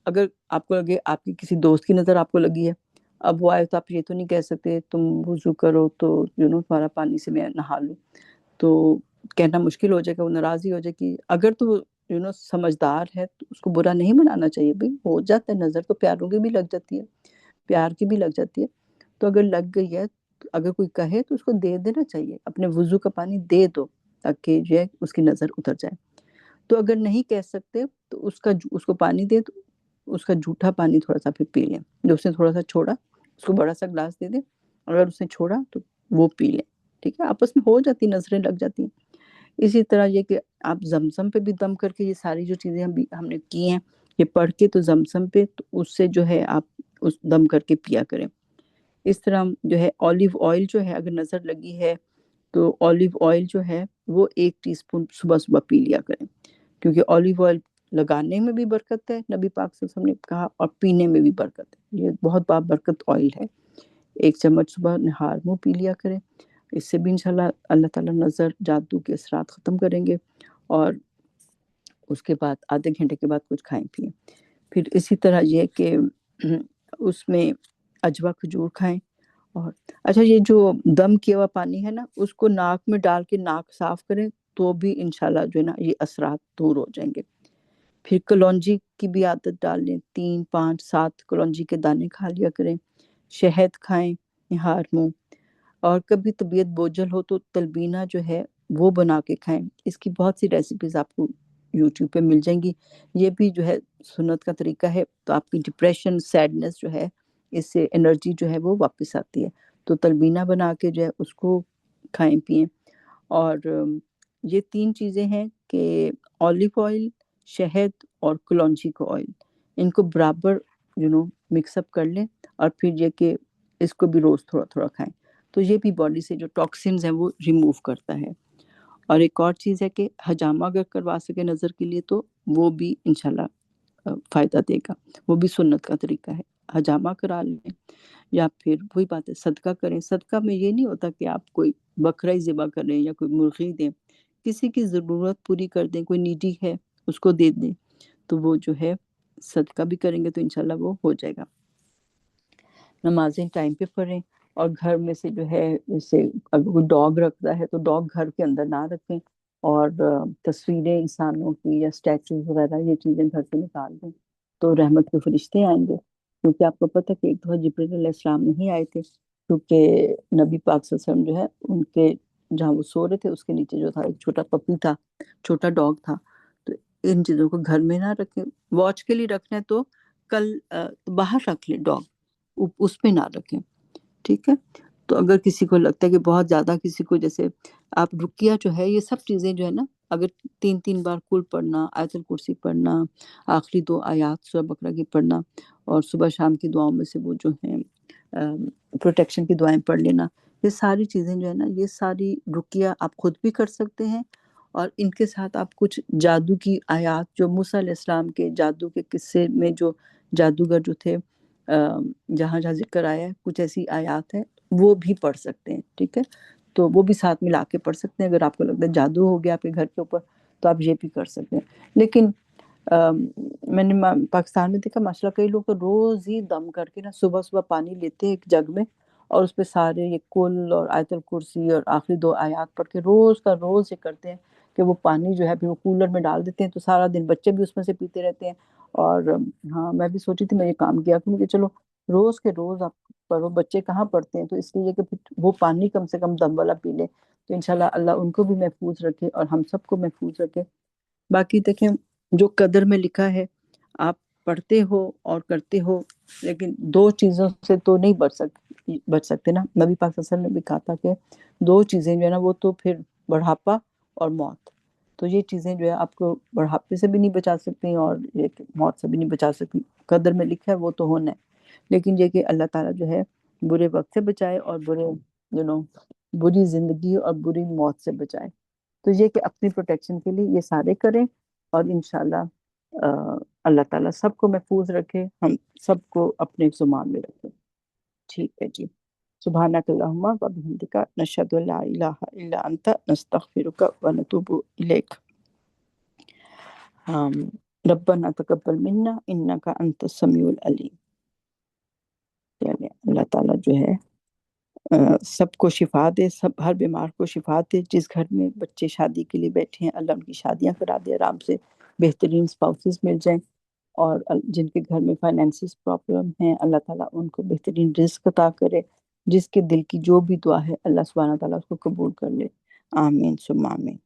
Speaker 1: اگر آپ کو لگے آپ کی کسی دوست کی نظر آپ کو لگی ہے، اب وہ آئے تو آپ یہ تو نہیں کہہ سکتے تم وضو کرو تو تمہارا پانی سے میں نہا لوں، تو کہنا مشکل ہو جائے گا، وہ ناراض ہی ہو جائے گی. اگر تو سمجھدار ہے تو اس کو برا نہیں منانا چاہیے، بھئی ہو جاتا ہے، نظر تو پیاروں کی بھی لگ جاتی ہے، پیار کی بھی لگ جاتی ہے. تو اگر لگ گئی ہے، اگر کوئی کہے تو اس کو دے دینا چاہیے، اپنے وضو کا پانی دے دو تاکہ جو ہے اس کی نظر اتر جائے. تو اگر نہیں کہہ سکتے تو اس کو پانی دے دو، اس کا جھوٹا پانی تھوڑا سا پھر پی لیں، جو اس نے تھوڑا سا چھوڑا اس کو بڑا سا گلاس دے دیں، اگر اس نے چھوڑا تو وہ پی لیں، ٹھیک ہے. آپس میں ہو جاتی، نظریں لگ جاتی ہیں. اسی طرح یہ کہ آپ زمزم پہ بھی دم کر کے، یہ ساری جو چیزیں ہم نے کی ہیں یہ پڑھ کے، تو زمزم پہ تو اس سے جو ہے آپ اس دم کر کے پیا کریں. اس طرح جو ہے اولیو آئل جو ہے اگر نظر لگی ہے تو اولیو آئل جو ہے وہ 1 ٹی اسپون صبح صبح پی لیا کریں، کیونکہ اولیو آئل لگانے میں بھی برکت ہے، نبی پاک صلی اللہ علیہ وسلم نے کہا، اور پینے میں بھی برکت ہے. یہ بہت بابرکت آئل ہے. 1 چمچ صبح نہار منہ پی لیا کریں، اس سے بھی انشاءاللہ اللہ تعالیٰ نظر جادو کے اثرات ختم کریں گے. اور اس کے بعد آدھے گھنٹے کے بعد کچھ کھائیں پئیں. پھر اسی طرح یہ کہ اس میں عجوا کھجور کھائیں. اور اچھا، یہ جو دم کیا ہوا پانی ہے نا، اس کو ناک میں ڈال کے ناک صاف کریں تو بھی انشاءاللہ جو ہے نا یہ اثرات دور ہو جائیں گے. پھر کلونجی کی بھی عادت ڈال لیں، 3 5 7 کلونجی کے دانے کھا لیا کریں. شہد کھائیں نہار منہ. اور کبھی طبیعت بوجھل ہو تو تلبینہ جو ہے وہ بنا کے کھائیں. اس کی بہت سی ریسیپیز آپ کو یوٹیوب پہ مل جائیں گی. یہ بھی جو ہے سنت کا طریقہ ہے، تو آپ کی ڈپریشن، سیڈنس جو ہے، اس سے انرجی جو ہے وہ واپس آتی ہے. تو تلبینہ بنا کے جو ہے اس کو کھائیں پئیں. اور یہ 3 چیزیں ہیں کہ اولیو آئل، شہد اور کلونجی کا آئل، ان کو برابر مکس اپ کر لیں، اور پھر یہ کہ اس کو بھی روز تھوڑا تھوڑا کھائیں. تو یہ بھی باڈی سے جو ٹاکسنز ہیں وہ ریموو کرتا ہے. اور ایک اور چیز ہے کہ حجامہ اگر کروا سکے نظر کے لیے تو وہ بھی انشاءاللہ فائدہ دے گا. وہ بھی سنت کا طریقہ ہے، حجامہ کرا لیں، یا پھر وہی بات ہے صدقہ کریں. صدقہ میں یہ نہیں ہوتا کہ آپ کوئی بکرا ہی ذبح کریں یا کوئی مرغی دیں، کسی کی ضرورت پوری کر دیں، کوئی نیڈی ہے اس کو دے دیں، تو وہ جو ہے صدقہ بھی کریں گے تو انشاءاللہ وہ ہو جائے گا۔ نمازیں ٹائم پہ پڑھیں، اور گھر میں سے جو ہے جیسے اگر کوئی ڈاگ رکھتا ہے تو ڈاگ گھر کے اندر نہ رکھیں، اور تصویریں انسانوں کی یا اسٹیچوز وغیرہ یہ چیزیں گھر سے نکال دیں، تو رحمت کے فرشتے آئیں گے۔ کیونکہ آپ کو پتہ کہ ایک دفعہ جبرائیل علیہ السلام نہیں آئے تھے، کیونکہ نبی پاک صلی اللہ علیہ وسلم جو ہے ان کے جہاں وہ سو رہے تھے اس کے نیچے جو تھا ایک چھوٹا پپی تھا، چھوٹا ڈاگ تھا۔ تو ان چیزوں کو گھر میں نہ رکھیں، واچ کے لیے رکھنا ہے تو کل باہر رکھ لیں ڈاگ، اس پہ نہ رکھیں، ٹھیک ہے۔ تو اگر کسی کو لگتا ہے کہ بہت زیادہ کسی کو، جیسے آپ رقیہ جو ہے یہ سب چیزیں جو ہے نا، اگر 3 بار کل پڑھنا، آیت الکرسی پڑھنا، آخری 2 آیات سورہ بقرہ کی پڑھنا، اور صبح شام کی دعاؤں میں سے وہ جو ہیں پروٹیکشن کی دعائیں پڑھ لینا، یہ ساری چیزیں جو ہے نا، یہ ساری رقیہ آپ خود بھی کر سکتے ہیں، اور ان کے ساتھ آپ کچھ جادو کی آیات جو موسیٰ علیہ السلام کے جادو کے قصے میں جو جادوگر جو تھے جہاں جہاں ذکر آیا ہے، کچھ ایسی آیات ہیں وہ بھی پڑھ سکتے ہیں، ٹھیک ہے۔ تو وہ بھی ساتھ ملا کے پڑھ سکتے ہیں۔ اگر آپ کو لگتا ہے جادو ہو گیا آپ کے گھر کے اوپر تو آپ یہ بھی کر سکتے ہیں۔ لیکن میں نے پاکستان میں دیکھا ماشاءاللہ کئی لوگ تو روز ہی دم کر کے نا صبح صبح پانی لیتے ہیں ایک جگ میں، اور اس پہ سارے یہ کل اور آیت الکرسی اور آخری 2 آیات پڑھ کے روز کا روز یہ کرتے ہیں کہ وہ پانی جو ہے پھر وہ کولر میں ڈال دیتے ہیں، تو سارا دن بچے بھی اس میں سے پیتے رہتے ہیں۔ اور ہاں میں بھی سوچی تھی میں یہ کام کیا کروں کہ چلو روز کے روز آپ پڑھو، بچے کہاں پڑھتے ہیں، تو اس لیے کہ پھر وہ پانی کم سے کم دم والا پی لے، تو انشاءاللہ اللہ ان کو بھی محفوظ رکھے اور ہم سب کو محفوظ رکھے۔ باقی دیکھیں جو قدر میں لکھا ہے آپ پڑھتے ہو اور کرتے ہو، لیکن 2 چیزوں سے تو نہیں بچ سکتے نا۔ نبی پاک صلی اللہ علیہ وسلم نے بھی کہا تھا کہ 2 چیزیں جو ہے نا وہ تو پھر بڑھاپا اور موت، تو یہ چیزیں جو ہے آپ کو بڑھاپے سے بھی نہیں بچا سکتی اور یہ کہ موت سے بھی نہیں بچا سکتی۔ قدر میں لکھا ہے وہ تو ہونا ہے، لیکن یہ کہ اللہ تعالیٰ جو ہے برے وقت سے بچائے اور بری زندگی اور بری موت سے بچائے۔ تو یہ کہ اپنی پروٹیکشن کے لیے یہ سارے کریں، اور انشاءاللہ اللہ تعالیٰ سب کو محفوظ رکھے، ہم سب کو اپنے زمان میں رکھے۔ ٹھیک ہے جی، سبحانک اللہم و بحمدک، نشہد ان لا الہ الا انت، نستغفرک و نتوب الیک۔ ربنا تقبل منا انک انت السمیع العلیم۔ یعنی اللہ تعالیٰ جو ہے سب کو شفا دے، سب ہر بیمار کو شفا دے۔ جس گھر میں بچے شادی کے لیے بیٹھے ہیں اللہ ان کی شادیاں کرا دے، آرام سے بہترین اسپاؤسز مل جائیں، اور جن کے گھر میں فائنینسز پرابلم ہیں اللہ تعالیٰ ان کو بہترین رزق عطا کرے۔ جس کے دل کی جو بھی دعا ہے اللہ سبحانہ تعالیٰ اس کو قبول کر لے، آمین ثم آمین۔